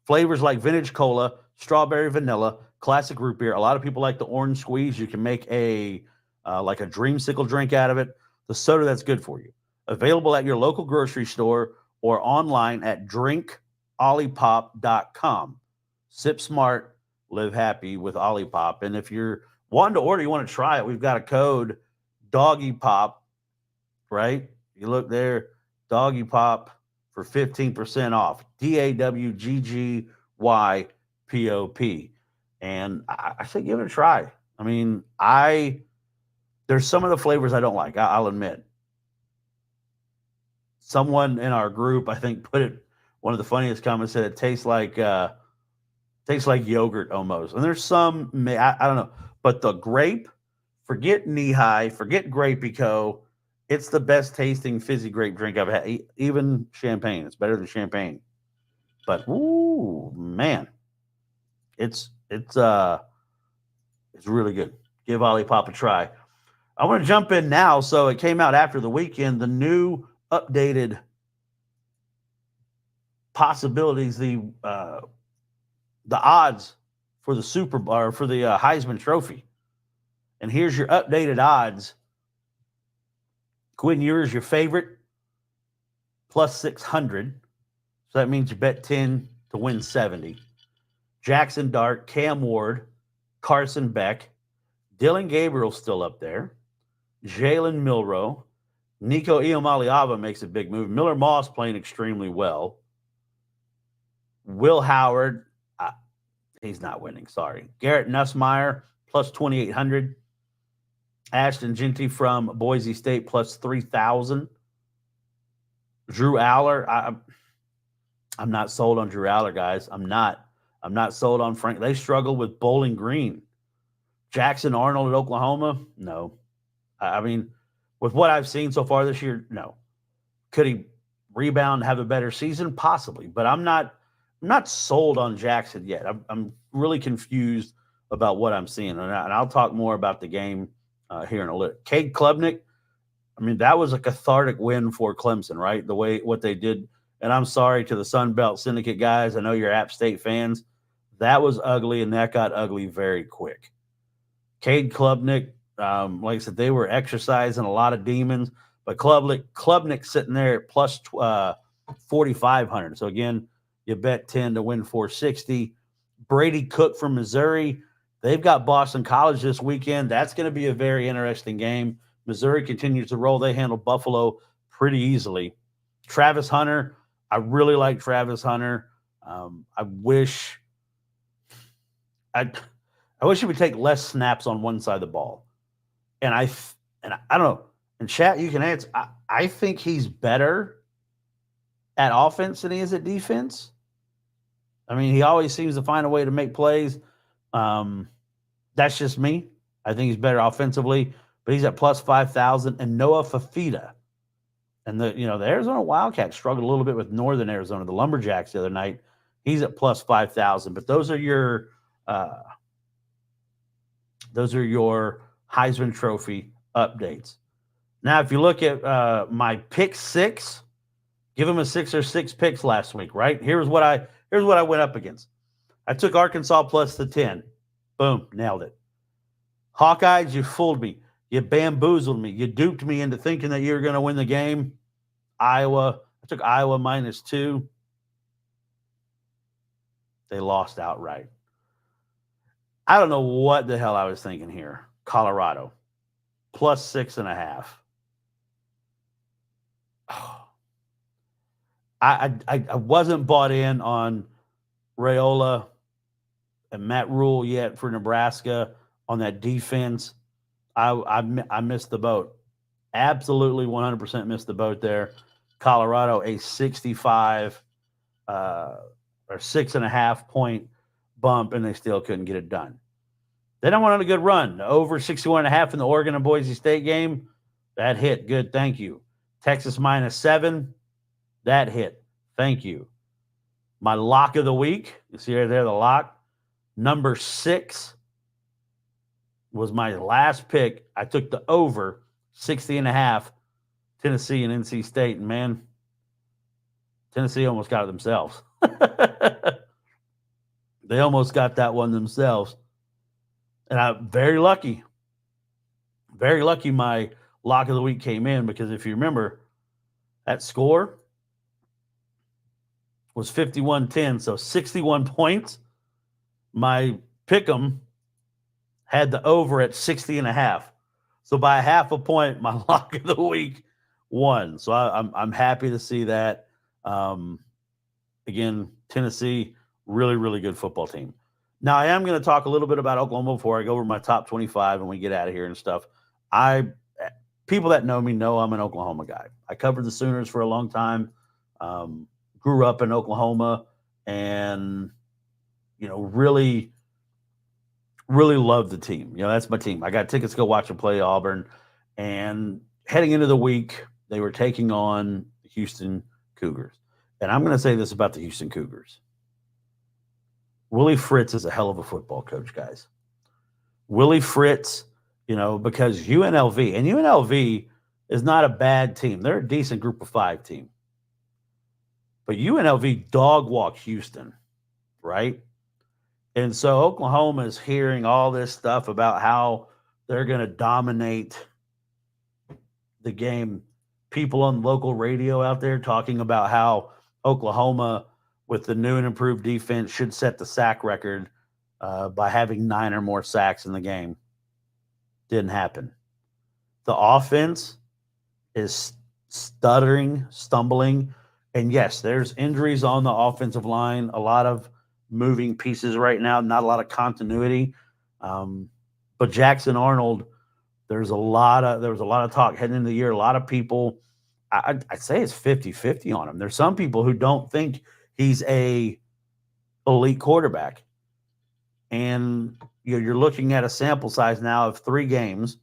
Flavors like vintage cola, strawberry vanilla, classic root beer. A lot of people like the orange squeeze. You can make like a dreamsicle drink out of it. The soda that's good for you. Available at your local grocery store or online at drinkolipop.com. Sip smart, live happy with Olipop. And if you're wanting to order, you want to try it, we've got a code DoggyPop, right? You look there, DoggyPop for 15% off. DAWGGYPOP. And I say give it a try. I mean, there's some of the flavors I don't like, I'll admit. Someone in our group, I think, put it, one of the funniest comments said it tastes like yogurt almost. And there's some, I don't know, but the grape, forget knee-high, forget Grape-Eco. It's the best tasting fizzy grape drink I've had. Even champagne, it's better than champagne. But ooh, man, it's really good. Give Olipop a try. I want to jump in now. So it came out after the weekend, the new updated possibilities, the odds for the Super Bowl, for the Heisman Trophy. And here's your updated odds. Quinn Ewers, your favorite, plus 600. So that means you bet 10 to win 70. Jackson Dart, Cam Ward, Carson Beck, Dylan Gabriel still up there. Jalen Milroe, Nico Iamaleava makes a big move. Miller Moss playing extremely well. Will Howard, he's not winning, sorry. Garrett Nussmeier, plus 2,800. Ashton Genty from Boise State, plus 3,000. Drew Aller, I'm not sold on Drew Aller, guys. I'm not sold on Frank. They struggle with Bowling Green. Jackson Arnold at Oklahoma, no. I mean, with what I've seen so far this year, no. Could he rebound and have a better season? Possibly, but I'm not sold on Jackson yet. I'm really confused about what I'm seeing, and I'll talk more about the game here in a little. Cade Klubnik, I mean, that was a cathartic win for Clemson, right? What they did, and I'm sorry to the Sun Belt Syndicate guys. I know you're App State fans. That was ugly, and that got ugly very quick. Cade Klubnik, like I said, they were exercising a lot of demons, but Klubnik sitting there at plus 4,500. So again, you bet 10 to win 460. Brady Cook from Missouri. They've got Boston College this weekend. That's going to be a very interesting game. Missouri continues to roll. They handle Buffalo pretty easily. Travis Hunter. I really like Travis Hunter. I wish he would take less snaps on one side of the ball. And I don't know. In chat, you can answer. I think he's better at offense than he is at defense. I mean, he always seems to find a way to make plays. That's just me. I think he's better offensively, but he's at plus 5,000. And Noah Fafita. And the Arizona Wildcats struggled a little bit with Northern Arizona, the Lumberjacks the other night. He's at plus 5,000. But those are your Heisman Trophy updates. Now, if you look at my pick six, give him a 6 or 6 picks last week, right? Here's what I went up against. I took Arkansas plus the 10. Boom, nailed it. Hawkeyes, you fooled me. You bamboozled me. You duped me into thinking that you were going to win the game. Iowa, I took Iowa minus 2. They lost outright. I don't know what the hell I was thinking here. Colorado, plus 6.5. I wasn't bought in on Raiola and Matt Rule yet for Nebraska on that defense. I missed the boat. Absolutely 100% missed the boat there. Colorado, a 65 or 6.5 point bump, and they still couldn't get it done. They don't want a good run. Over 61.5 in the Oregon and Boise State game. That hit. Good. Thank you. Texas minus 7. That hit. Thank you. My lock of the week. You see right there, the lock. Number 6 was my last pick. I took the over 60.5 Tennessee and NC State, and man, Tennessee almost got it themselves. They almost got that one themselves. And I'm very lucky. Very lucky my lock of the week came in, because if you remember, that score was 51-10, so 61 points. My pick'em had the over at 60.5. So by a half a point, my lock of the week won. So I'm happy to see that. Again, Tennessee, really, really good football team. Now, I am going to talk a little bit about Oklahoma before I go over my top 25 and we get out of here and stuff. People that know me know I'm an Oklahoma guy. I covered the Sooners for a long time, grew up in Oklahoma, and, really, really love the team. That's my team. I got tickets to go watch them play Auburn. And heading into the week, they were taking on the Houston Cougars. And I'm going to say this about the Houston Cougars. Willie Fritz is a hell of a football coach, guys. Willie Fritz, because UNLV is not a bad team. They're a decent group of 5 team. But UNLV dog walked Houston, right? And so Oklahoma is hearing all this stuff about how they're going to dominate the game. People on local radio out there talking about how Oklahoma, with the new and improved defense, should set the sack record by having 9 or more sacks in the game. Didn't happen. The offense is stuttering, stumbling. And yes, there's injuries on the offensive line, a lot of moving pieces right now, not a lot of continuity. But Jackson Arnold, there was a lot of talk heading into the year. A lot of people, I'd say it's 50-50 on him. There's some people who don't think he's a elite quarterback. And you're looking at a sample size now of 3 games,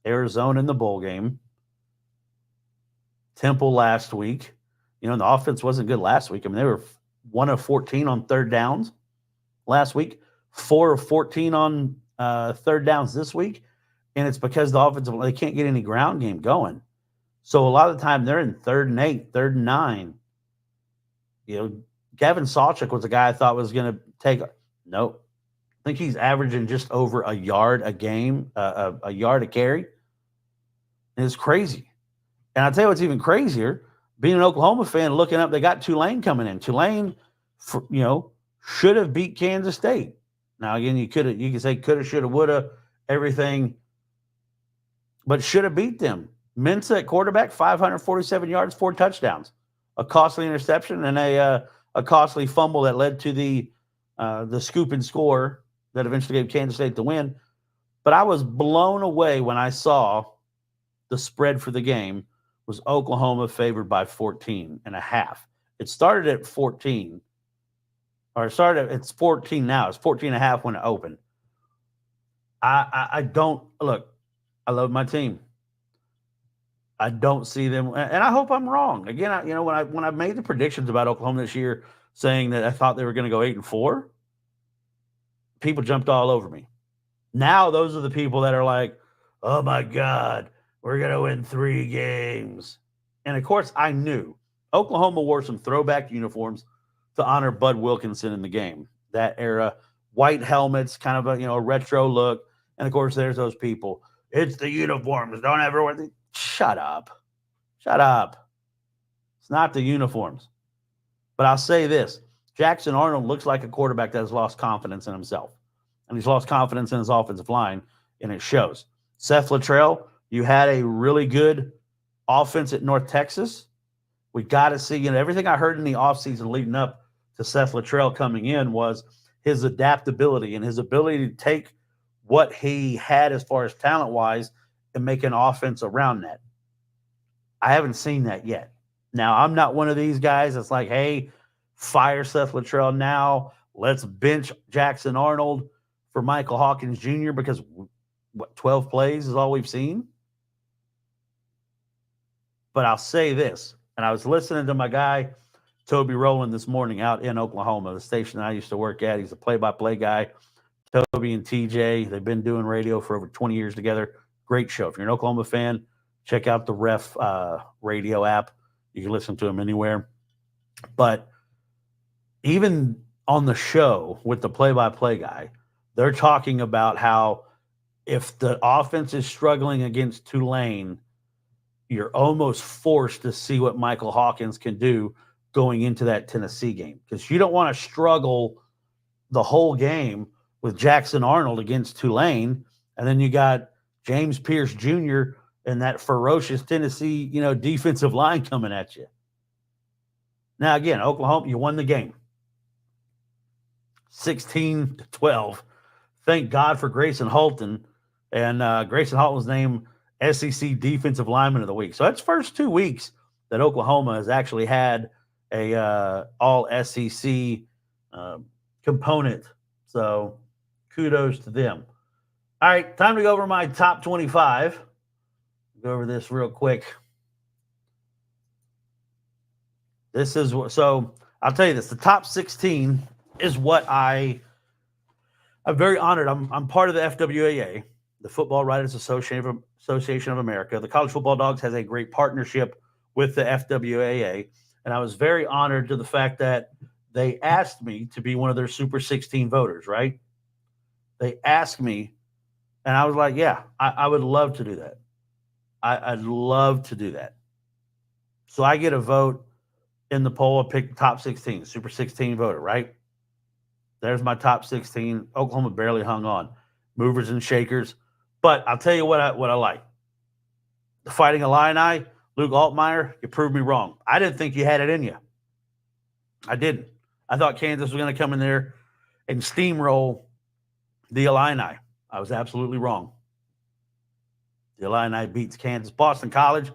Arizona in the bowl game, Temple last week. The offense wasn't good last week. I mean, they were 1 of 14 on third downs last week, 4 of 14 on third downs this week. And it's because they can't get any ground game going. So a lot of the time they're in 3rd and 8, 3rd and 9. Gavin Sawchuk was a guy I thought was going to take. Nope. I think he's averaging just over a yard a game, a yard a carry. And it's crazy. And I'll tell you what's even crazier, being an Oklahoma fan, looking up, they got Tulane coming in. Tulane, should have beat Kansas State. Now, again, you can say coulda, shoulda, woulda, everything, but should have beat them. Mensah at quarterback, 547 yards, 4 touchdowns, a costly interception, and a costly fumble that led to the scoop and score that eventually gave Kansas State the win. But I was blown away when I saw the spread for the game was Oklahoma favored by 14.5. It started at 14, it's 14 now. It's 14.5 when it opened. I don't look. I love my team. I don't see them, and I hope I'm wrong. Again, when I made the predictions about Oklahoma this year, saying that I thought they were going to go 8-4, people jumped all over me. Now those are the people that are like, "Oh my God, we're going to win 3 games." And of course, I knew Oklahoma wore some throwback uniforms to honor Bud Wilkinson in the game. That era, white helmets, kind of a retro look. And of course, there's those people. It's the uniforms. Don't ever wear the. Shut up. Shut up. It's not the uniforms. But I'll say this. Jackson Arnold looks like a quarterback that has lost confidence in himself. And he's lost confidence in his offensive line, and it shows. Seth Littrell, you had a really good offense at North Texas. We got to see, everything I heard in the offseason leading up to Seth Littrell coming in was his adaptability and his ability to take what he had as far as talent-wise and make an offense around that. I haven't seen that yet. Now, I'm not one of these guys that's like, hey, fire Seth Littrell now. Let's bench Jackson Arnold for Michael Hawkins Jr. because 12 plays is all we've seen. But I'll say this, and I was listening to my guy, Toby Rowland, this morning out in Oklahoma, the station I used to work at. He's a play-by-play guy. Toby and TJ, they've been doing radio for over 20 years together. Great show. If you're an Oklahoma fan, Check out the Ref radio app. You can listen to them anywhere. But even on the show with the play-by-play guy, they're talking about how if the offense is struggling against Tulane, you're almost forced to see what Michael Hawkins can do going into that Tennessee game, because you don't want to struggle the whole game with Jackson Arnold against Tulane, and then you got James Pierce Jr. and that ferocious Tennessee, defensive line coming at you. Now, again, Oklahoma, you won the game 16-12. Thank God for Grayson Halton. And Grayson Halton was named SEC Defensive Lineman of the Week. So that's first 2 weeks that Oklahoma has actually had a all-SEC component. So kudos to them. All right, time to go over my top 25. Go over this real quick. This is what, so I'll tell you this, the top 16 is what I'm very honored. I'm part of the FWAA, the Football Writers Association of America. The College Football Dogs has a great partnership with the FWAA, and I was very honored to the fact that they asked me to be one of their Super 16 voters, right? They asked me, and I was like, yeah, I would love to do that. I'd love to do that. So I get a vote in the poll. I pick the top 16, Super 16 voter, right? There's my top 16. Oklahoma barely hung on. Movers and shakers. But I'll tell you what I like. The Fighting Illini, Luke Altmaier, you proved me wrong. I didn't think you had it in you. I didn't. I thought Kansas was going to come in there and steamroll the Illini. I was absolutely wrong. The Illini beats Kansas. Boston College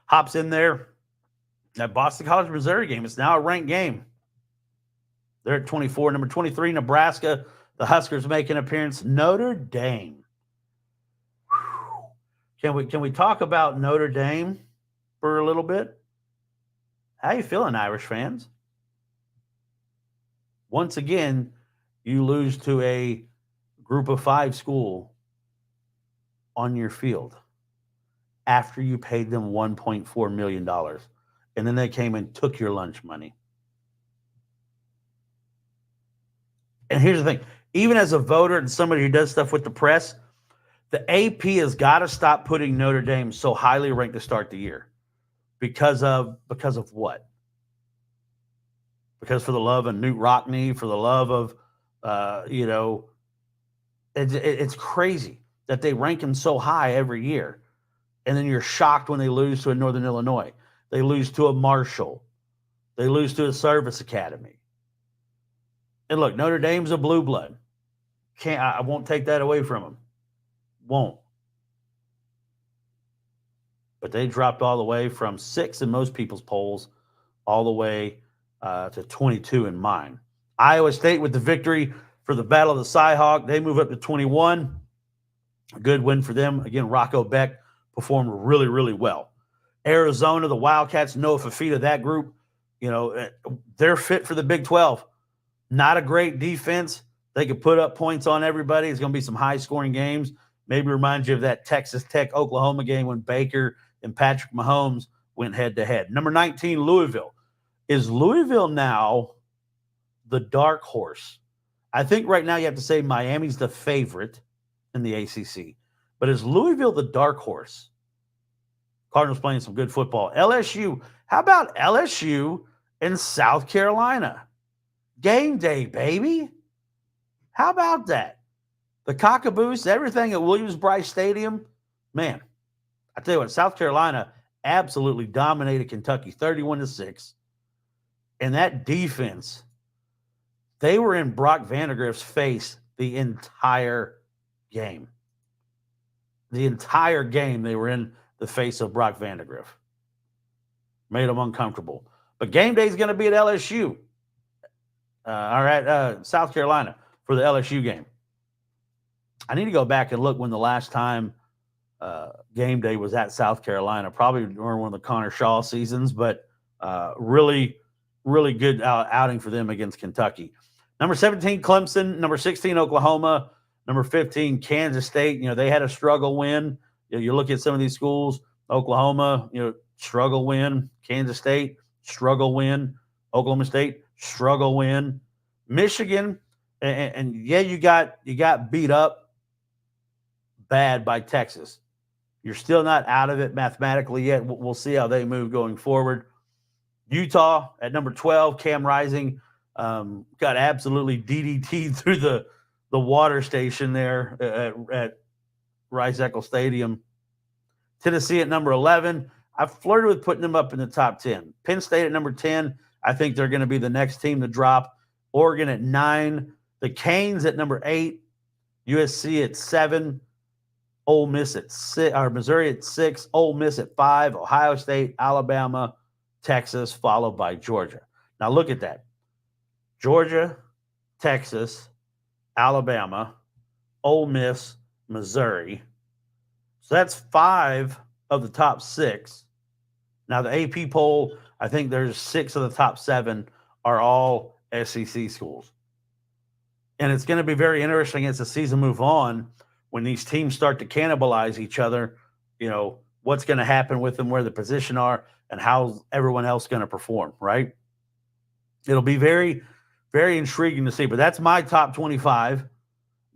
hops in there. That Boston College Missouri game, it's now a ranked game. They're at 24. Number 23, Nebraska. The Huskers make an appearance. Notre Dame. Whew. Can we talk about Notre Dame for a little bit? How you feeling, Irish fans? Once again, you lose to a group of 5 school on your field after you paid them $1.4 million. And then they came and took your lunch money. And here's the thing. Even as a voter and somebody who does stuff with the press, the AP has got to stop putting Notre Dame so highly ranked to start the year. Because of what? Because for the love of Newt Rockne, for the love of, it's crazy that they rank them so high every year. And then you're shocked when they lose to a Northern Illinois. They lose to a Marshall. They lose to a Service Academy. And look, Notre Dame's a blue blood. I won't take that away from them. Won't. But they dropped all the way from 6 in most people's polls all the way to 22 in mine. Iowa State with the victory for the Battle of the Cyhawk. They move up to 21. A good win for them. Again, Rocco Beck performed really, really well. Arizona, the Wildcats, Noah Fafita, that group, they're fit for the Big 12. Not a great defense. They could put up points on everybody. It's going to be some high-scoring games. Maybe remind you of that Texas Tech-Oklahoma game when Baker and Patrick Mahomes went head-to-head. Number 19, Louisville. Is Louisville now the dark horse? I think right now you have to say Miami's the favorite in the ACC. But is Louisville the dark horse? Cardinals playing some good football. LSU. How about LSU and South Carolina? Game day, baby. How about that? The Cockaboos, everything at Williams-Brice Stadium. Man, I tell you what, South Carolina absolutely dominated Kentucky 31-6. And that defense, they were in Brock Vandagriff's face the entire game. The entire game they were in the face of Brock Vandagriff. Made them uncomfortable. But game day is going to be at LSU. South Carolina for the LSU game. I need to go back and look when the last time game day was at South Carolina. Probably during one of the Connor Shaw seasons, but really, really good outing for them against Kentucky. Number 17, Clemson. Number 16, Oklahoma. Number 15, Kansas State. They had a struggle win. You look at some of these schools, Oklahoma, struggle win. Kansas State, struggle win. Oklahoma State, struggle win. Michigan, and yeah, you got beat up bad by Texas. You're still not out of it mathematically yet. We'll see how they move going forward. Utah at number 12, Cam Rising got absolutely DDT'd through the water station there at Rice-Eccles Stadium. Tennessee at number 11. I've flirted with putting them up in the top 10. Penn State at number 10. I think they're going to be the next team to drop. Oregon at 9. The Canes at number 8. USC at 7. Ole Miss at 6. Or Missouri at 6. Ole Miss at 5. Ohio State, Alabama, Texas, followed by Georgia. Now look at that. Georgia, Texas, Alabama, Ole Miss, Missouri. So that's 5 of the top 6. Now, the AP poll, I think there's 6 of the top 7 are all SEC schools. And it's going to be very interesting as the season moves on when these teams start to cannibalize each other, what's going to happen with them, where the position are, and how everyone else is going to perform, right? It'll be very, very intriguing to see. But that's my top 25.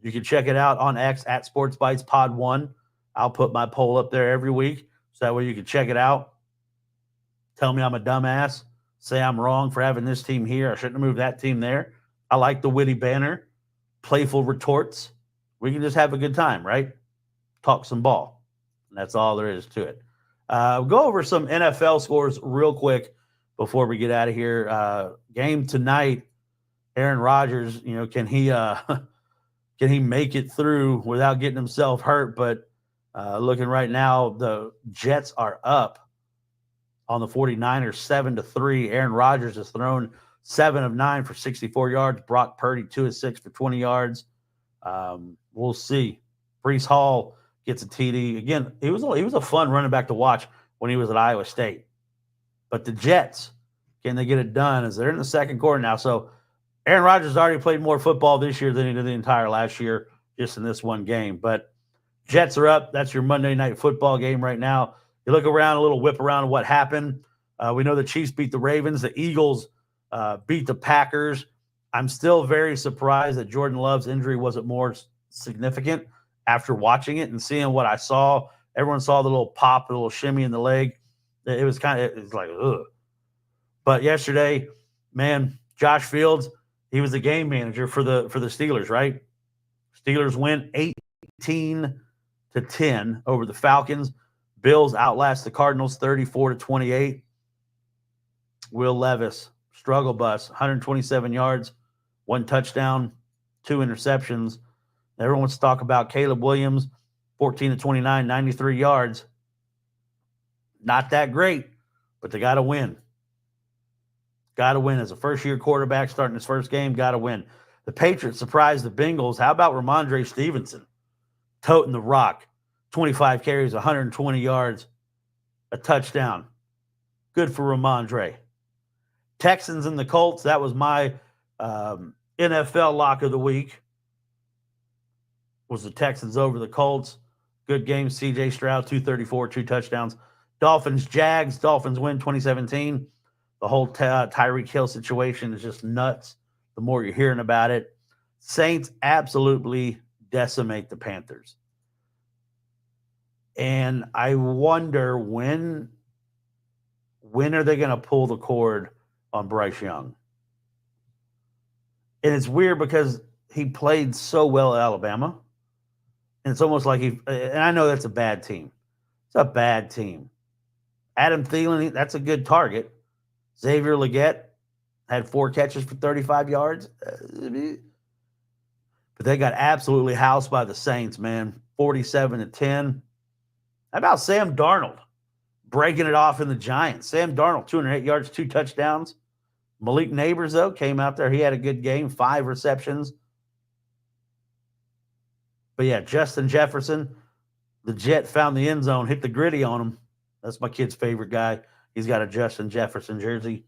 You can check it out on X at Sports Bites Pod 1. I'll put my poll up there every week, so that way you can check it out. Tell me I'm a dumbass. Say I'm wrong for having this team here. I shouldn't have moved that team there. I like the witty banner, playful retorts. We can just have a good time, right? Talk some ball. And that's all there is to it. Go over some NFL scores real quick before we get out of here. Game tonight, Aaron Rodgers, can he make it through without getting himself hurt? But looking right now, the Jets are up on the 49ers 7-3. Aaron Rodgers has thrown 7 of 9 for 64 yards. Brock Purdy 2 of 6 for 20 yards. We'll see. Breece Hall gets a TD. Again, he was a fun running back to watch when he was at Iowa State. But the Jets, can they get it done? As they're in the second quarter now. So Aaron Rodgers has already played more football this year than he did the entire last year, just in this one game. But Jets are up. That's your Monday Night Football game right now. You look around, a little whip around of what happened. We know the Chiefs beat the Ravens. The Eagles beat the Packers. I'm still very surprised that Jordan Love's injury wasn't more significant after watching it and seeing what I saw. Everyone saw the little pop, the little shimmy in the leg. It was like, ugh. But yesterday, man, Josh Fields, he was the game manager for the Steelers, right? Steelers win 18-10 over the Falcons. Bills outlast the Cardinals 34-28. Will Levis, struggle bus, 127 yards, 1 touchdown, 2 interceptions. Everyone wants to talk about Caleb Williams, 14-29, 93 yards. Not that great, but they got to win. Got to win as a first-year quarterback starting his first game. Got to win. The Patriots surprised the Bengals. How about Ramondre Stevenson toting the rock? 25 carries, 120 yards, a touchdown. Good for Ramondre. Texans and the Colts, that was my NFL lock of the week, was the Texans over the Colts. Good game. C.J. Stroud, 234, 2 touchdowns. Dolphins, Jags. Dolphins win 2017. The whole Tyreek Hill situation is just nuts the more you're hearing about it. Saints absolutely decimate the Panthers. And I wonder when are they going to pull the cord on Bryce Young? And it's weird because he played so well at Alabama. And it's almost like and I know that's a bad team. It's a bad team. Adam Thielen, that's a good target. Xavier Legette had 4 catches for 35 yards. But they got absolutely housed by the Saints, man. 47-10. How about Sam Darnold breaking it off in the Giants? Sam Darnold, 208 yards, 2 touchdowns. Malik Neighbors, though, came out there. He had a good game, 5 receptions. But, yeah, Justin Jefferson, the Jet found the end zone, hit the gritty on him. That's my kid's favorite guy. He's got a Justin Jefferson jersey.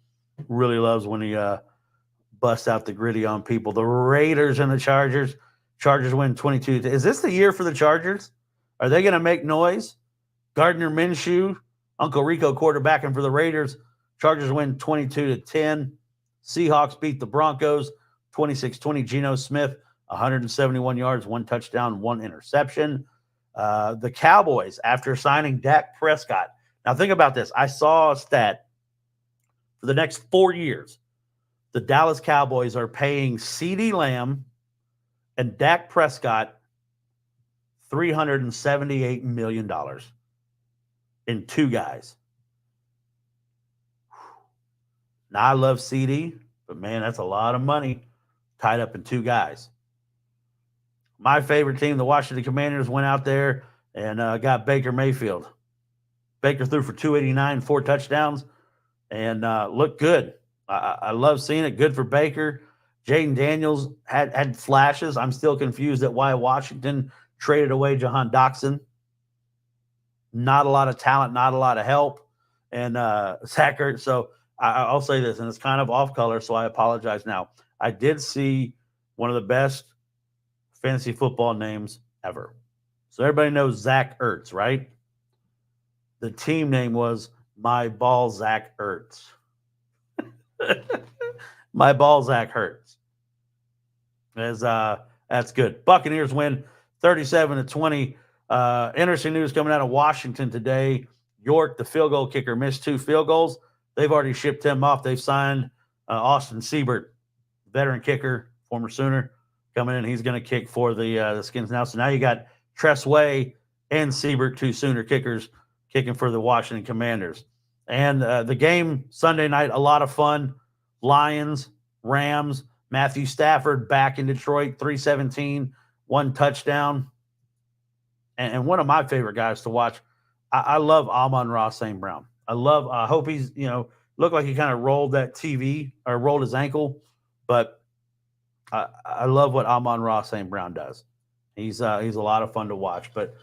Really loves when he busts out the gritty on people. The Raiders and the Chargers. Chargers win 22. Is this the year for the Chargers? Are they going to make noise? Gardner Minshew, Uncle Rico quarterbacking for the Raiders. Chargers win 22-10. Seahawks beat the Broncos 26-20. Geno Smith, 171 yards, 1 touchdown, 1 interception. The Cowboys, after signing Dak Prescott. Now think about this. I saw a stat for the next 4 years. The Dallas Cowboys are paying CeeDee Lamb and Dak Prescott $378 million in 2 guys. Now, I love CeeDee, but man, that's a lot of money tied up in 2 guys. My favorite team, the Washington Commanders, went out there and got Baker Mayfield. Baker threw for 289, 4 touchdowns, and looked good. I love seeing it. Good for Baker. Jaden Daniels had flashes. I'm still confused at why Washington traded away Jahan Dotson. Not a lot of talent, not a lot of help. And Zach Ertz. So I'll say this, and it's kind of off color, so I apologize now. I did see one of the best fantasy football names ever. So everybody knows Zach Ertz, right? The team name was My Ball Zach Ertz. My ball, Zach Ertz. That's good. Buccaneers win 37-20. Interesting news coming out of Washington today. York, the field goal kicker, missed 2 field goals. They've already shipped him off. They've signed Austin Siebert, veteran kicker, former Sooner, coming in. He's going to kick for the Skins now. So now you got Tress Way and Siebert, 2 Sooner kickers, kicking for the Washington Commanders. And the game Sunday night, a lot of fun. Lions, Rams, Matthew Stafford back in Detroit, 317, 1 touchdown. And one of my favorite guys to watch, I love Amon-Ra St. Brown. I hope he's, looked like he kind of rolled that TV or rolled his ankle, but I love what Amon-Ra St. Brown does. He's a lot of fun to watch. But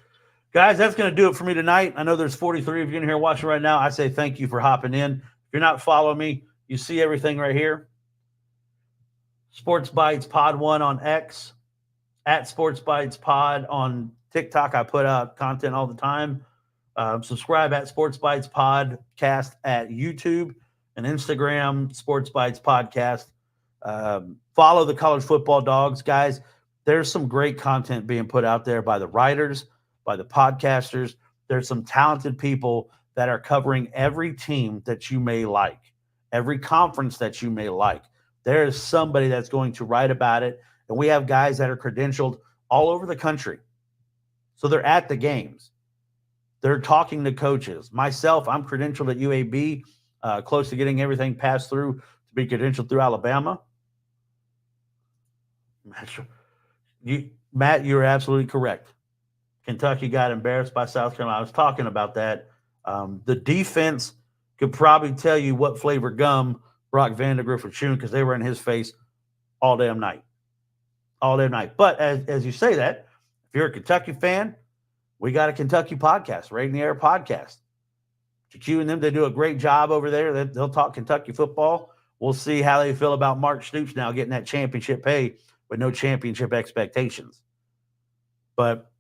guys, that's going to do it for me tonight. I know there's 43 of you in here watching right now. I say thank you for hopping in. If you're not following me, you see everything right here. Sports Bites Pod 1 on X, at Sports Bites Pod on TikTok. I put out content all the time. Subscribe at Sports Bites Podcast at YouTube and Instagram, Sports Bites Podcast. Follow the College Football Dogs, guys. There's some great content being put out there by the writers, by the podcasters. There's some talented people that are covering every team that you may like, every conference that you may like. There is somebody that's going to write about it. And we have guys that are credentialed all over the country. So they're at the games. They're talking to coaches. Myself, I'm credentialed at UAB, close to getting everything passed through to be credentialed through Alabama. Matt, you're absolutely correct. Kentucky got embarrassed by South Carolina. I was talking about that. The defense could probably tell you what flavor gum Brock Vandagriff was chewing because they were in his face all damn night. All damn night. But as you say that, if you're a Kentucky fan, we got a Kentucky podcast, Right in the Air podcast. GQ and them, they do a great job over there. They'll talk Kentucky football. We'll see how they feel about Mark Stoops now getting that championship pay with no championship expectations. But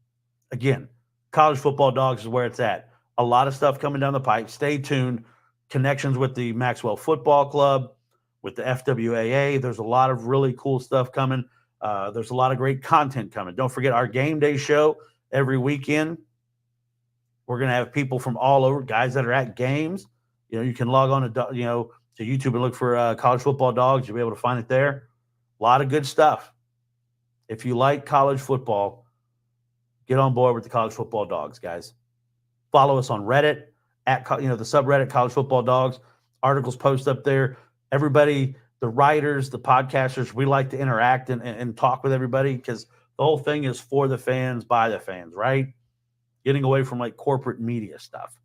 again, College Football Dogs is where it's at. A lot of stuff coming down the pipe. Stay tuned. Connections with the Maxwell Football Club, with the FWAA. There's a lot of really cool stuff coming. There's a lot of great content coming. Don't forget our game day show every weekend. We're going to have people from all over, guys that are at games. You can log on to YouTube and look for College Football Dogs. You'll be able to find it there. A lot of good stuff. If you like college football, get on board with the College Football Dogs, guys. Follow us on Reddit, at the subreddit College Football Dogs. Articles post up there. Everybody, the writers, the podcasters, we like to interact and talk with everybody because the whole thing is for the fans, by the fans, right? Getting away from like corporate media stuff.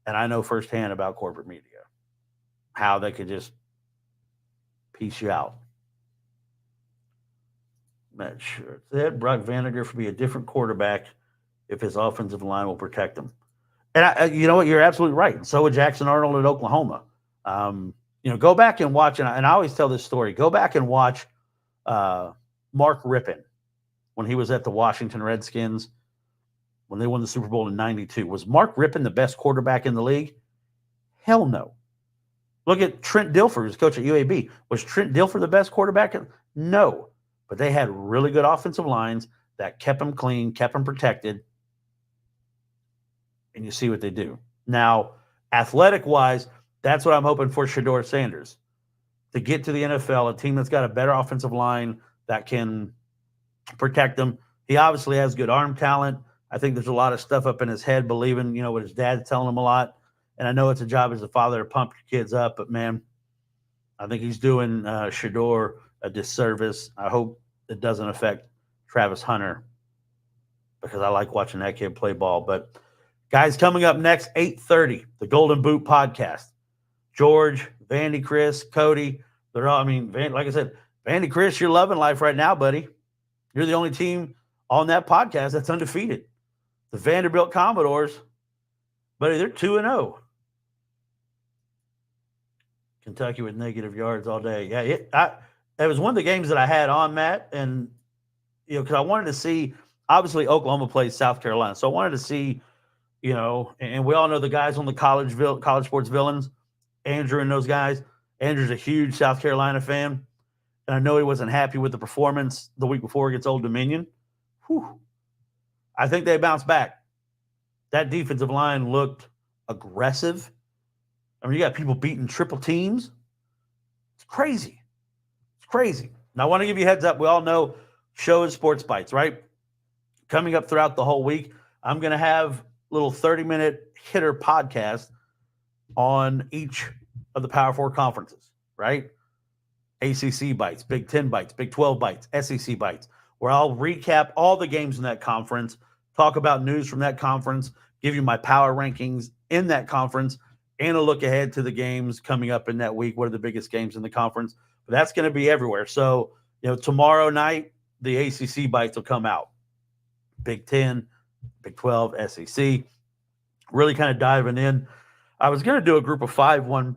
And I know firsthand about corporate media, how they could just piece you out. Not sure. Said Brock Vandagriff would be a different quarterback if his offensive line will protect him. And you know what? You're absolutely right. And so would Jackson Arnold at Oklahoma. Go back and watch, and I always tell this story. Go back and watch Mark Rippon when he was at the Washington Redskins. when they won the Super Bowl in 92. Was Mark Rippon the best quarterback in the league? Hell no. Look at Trent Dilfer, who's coach at UAB. Was Trent Dilfer the best quarterback? No. But they had really good offensive lines that kept them clean, kept them protected. And you see what they do. Now, athletic-wise, that's what I'm hoping for Shedeur Sanders. To get to the NFL, a team that's got a better offensive line that can protect them. He obviously has good arm talent. I think there's a lot of stuff up in his head, believing, what his dad's telling him a lot. And I know it's a job as a father to pump your kids up, but, man, I think he's doing Shedeur a disservice. I hope it doesn't affect Travis Hunter because I like watching that kid play ball. But, guys, coming up next, 8:30, the Golden Boot podcast. George, Vandy, Chris, Cody, they're all, like I said, Vandy, Chris, you're loving life right now, buddy. You're the only team on that podcast that's undefeated. The Vanderbilt Commodores, buddy, they're 2-0. Kentucky with negative yards all day. Yeah, it was one of the games that I had on, Matt, and because I wanted to see. Obviously, Oklahoma plays South Carolina, so I wanted to see, and we all know the guys on the college sports villains, Andrew and those guys. Andrew's a huge South Carolina fan, and I know he wasn't happy with the performance the week before against Old Dominion. Whew. I think they bounced back. That defensive line looked aggressive. You got people beating triple teams. It's crazy. It's crazy. Now, I want to give you a heads up. We all know show is Sports Bites, right? Coming up throughout the whole week, I'm going to have little 30-minute hitter podcast on each of the Power 4 conferences, right? ACC bites, Big 10 bites, Big 12 bites, SEC bites, where I'll recap all the games in that conference, talk about news from that conference, give you my power rankings in that conference, and a look ahead to the games coming up in that week. What are the biggest games in the conference? But that's going to be everywhere. So, tomorrow night, the ACC bites will come out. Big 10, Big 12, SEC. Really kind of diving in. I was going to do a group of 5 one,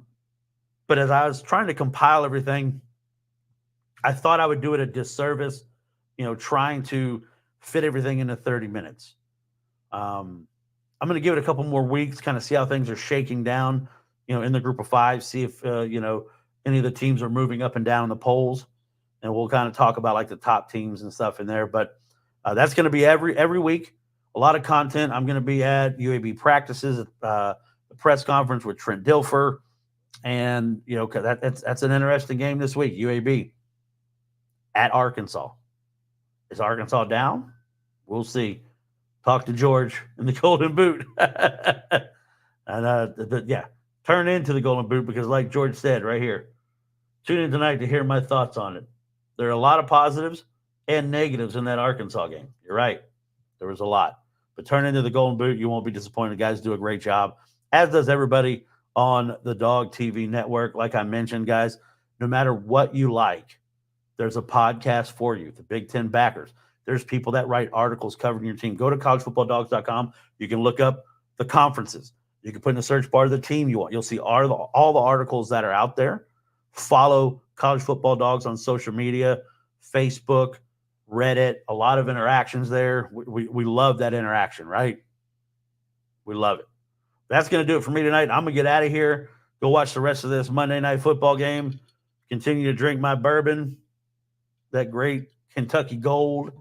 but as I was trying to compile everything, I thought I would do it a disservice, trying to fit everything into 30 minutes. I'm going to give it a couple more weeks, kind of see how things are shaking down, in the group of 5, see if, any of the teams are moving up and down in the polls. And we'll kind of talk about like the top teams and stuff in there. But that's going to be every week. A lot of content. I'm going to be at UAB practices, the press conference with Trent Dilfer. And, that's an interesting game this week. UAB at Arkansas. Is Arkansas down? We'll see. Talk to George in the Golden Boot. And, turn into the Golden Boot because like George said right here, tune in tonight to hear my thoughts on it. There are a lot of positives and negatives in that Arkansas game. You're right. There was a lot. But turn into the Golden Boot. You won't be disappointed. Guys do a great job, as does everybody on the Dog TV network. Like I mentioned, guys, no matter what you like, there's a podcast for you. The Big Ten backers. There's people that write articles covering your team. Go to collegefootballdogs.com. You can look up the conferences. You can put in the search bar the team you want. You'll see all the articles that are out there. Follow College Football Dogs on social media, Facebook, Reddit, a lot of interactions there. We love that interaction, right? We love it. That's going to do it for me tonight. I'm going to get out of here, go watch the rest of this Monday Night Football game, continue to drink my bourbon, that great Kentucky Gold.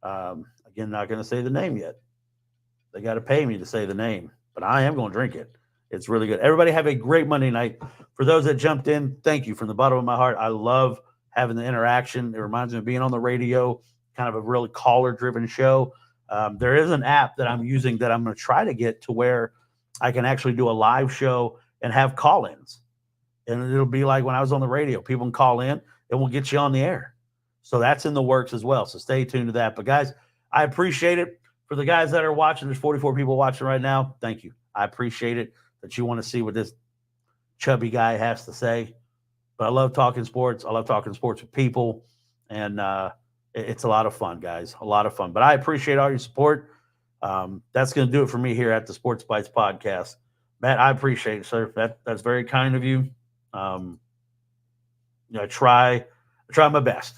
Again, not going to say the name yet. They got to pay me to say the name, but I am going to drink it. It's really good. Everybody have a great Monday night. For those that jumped in, thank you from the bottom of my heart. I love having the interaction. It reminds me of being on the radio, kind of a really caller-driven show. There is an app that I'm using that I'm going to try to get to where I can actually do a live show and have call-ins. And it'll be like when I was on the radio. People can call in, and we'll get you on the air. So that's in the works as well. So stay tuned to that. But, guys, I appreciate it. For the guys that are watching, there's 44 people watching right now. Thank you. I appreciate it that you want to see what this chubby guy has to say. But I love talking sports. I love talking sports with people. And it's a lot of fun, guys. A lot of fun. But I appreciate all your support. That's going to do it for me here at the Sports Bites podcast. Matt, I appreciate it, sir. That's very kind of you. I try my best.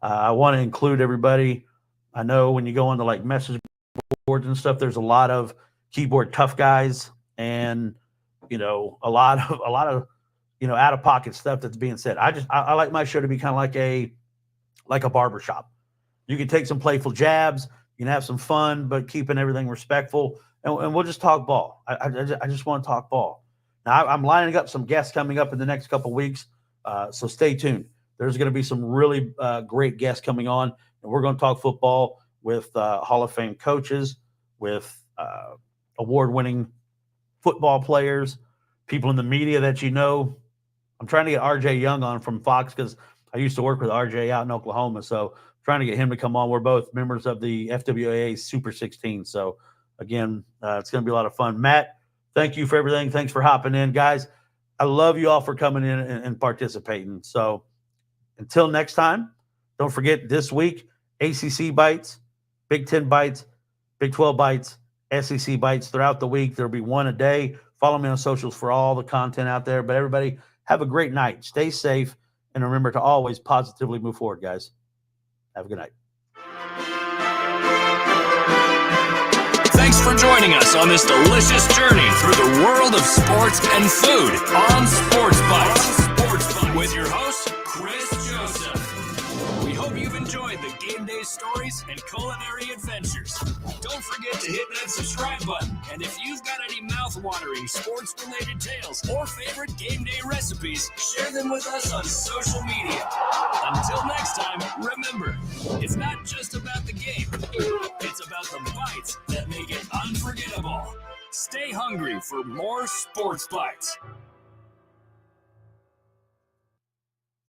I want to include everybody. I know when you go into like message keyboards and stuff, there's a lot of keyboard tough guys and, a lot of, out of pocket stuff that's being said. I like my show to be kind of like a barbershop. You can take some playful jabs, you can have some fun, but keeping everything respectful. And we'll just talk ball. I just want to talk ball. Now, I'm lining up some guests coming up in the next couple of weeks, so stay tuned. There's going to be some really great guests coming on, and we're going to talk football with Hall of Fame coaches, with award-winning football players, people in the media that you know. I'm trying to get RJ Young on from Fox because I used to work with RJ out in Oklahoma, so trying to get him to come on. We're both members of the FWAA Super 16, so again, it's going to be a lot of fun. Matt, thank you for everything. Thanks for hopping in. Guys, I love you all for coming in and participating. So until next time, don't forget this week, ACC bites, Big 10 bites, Big 12 bites, SEC bites throughout the week. There'll be one a day. Follow me on socials for all the content out there. But everybody, have a great night. Stay safe. And remember to always positively move forward, guys. Have a good night. Thanks for joining us on this delicious journey through the world of sports and food on Sports Bites with your host, Chris Joseph. We hope you've enjoyed the game day stories and culinary adventures. Don't forget to hit that subscribe button. And if you've got any mouth-watering sports-related tales or favorite game day recipes, share them with us on social media. Until next time, remember, it's not just about the game. It's about the bites that make it unforgettable. Stay hungry for more Sports Bites.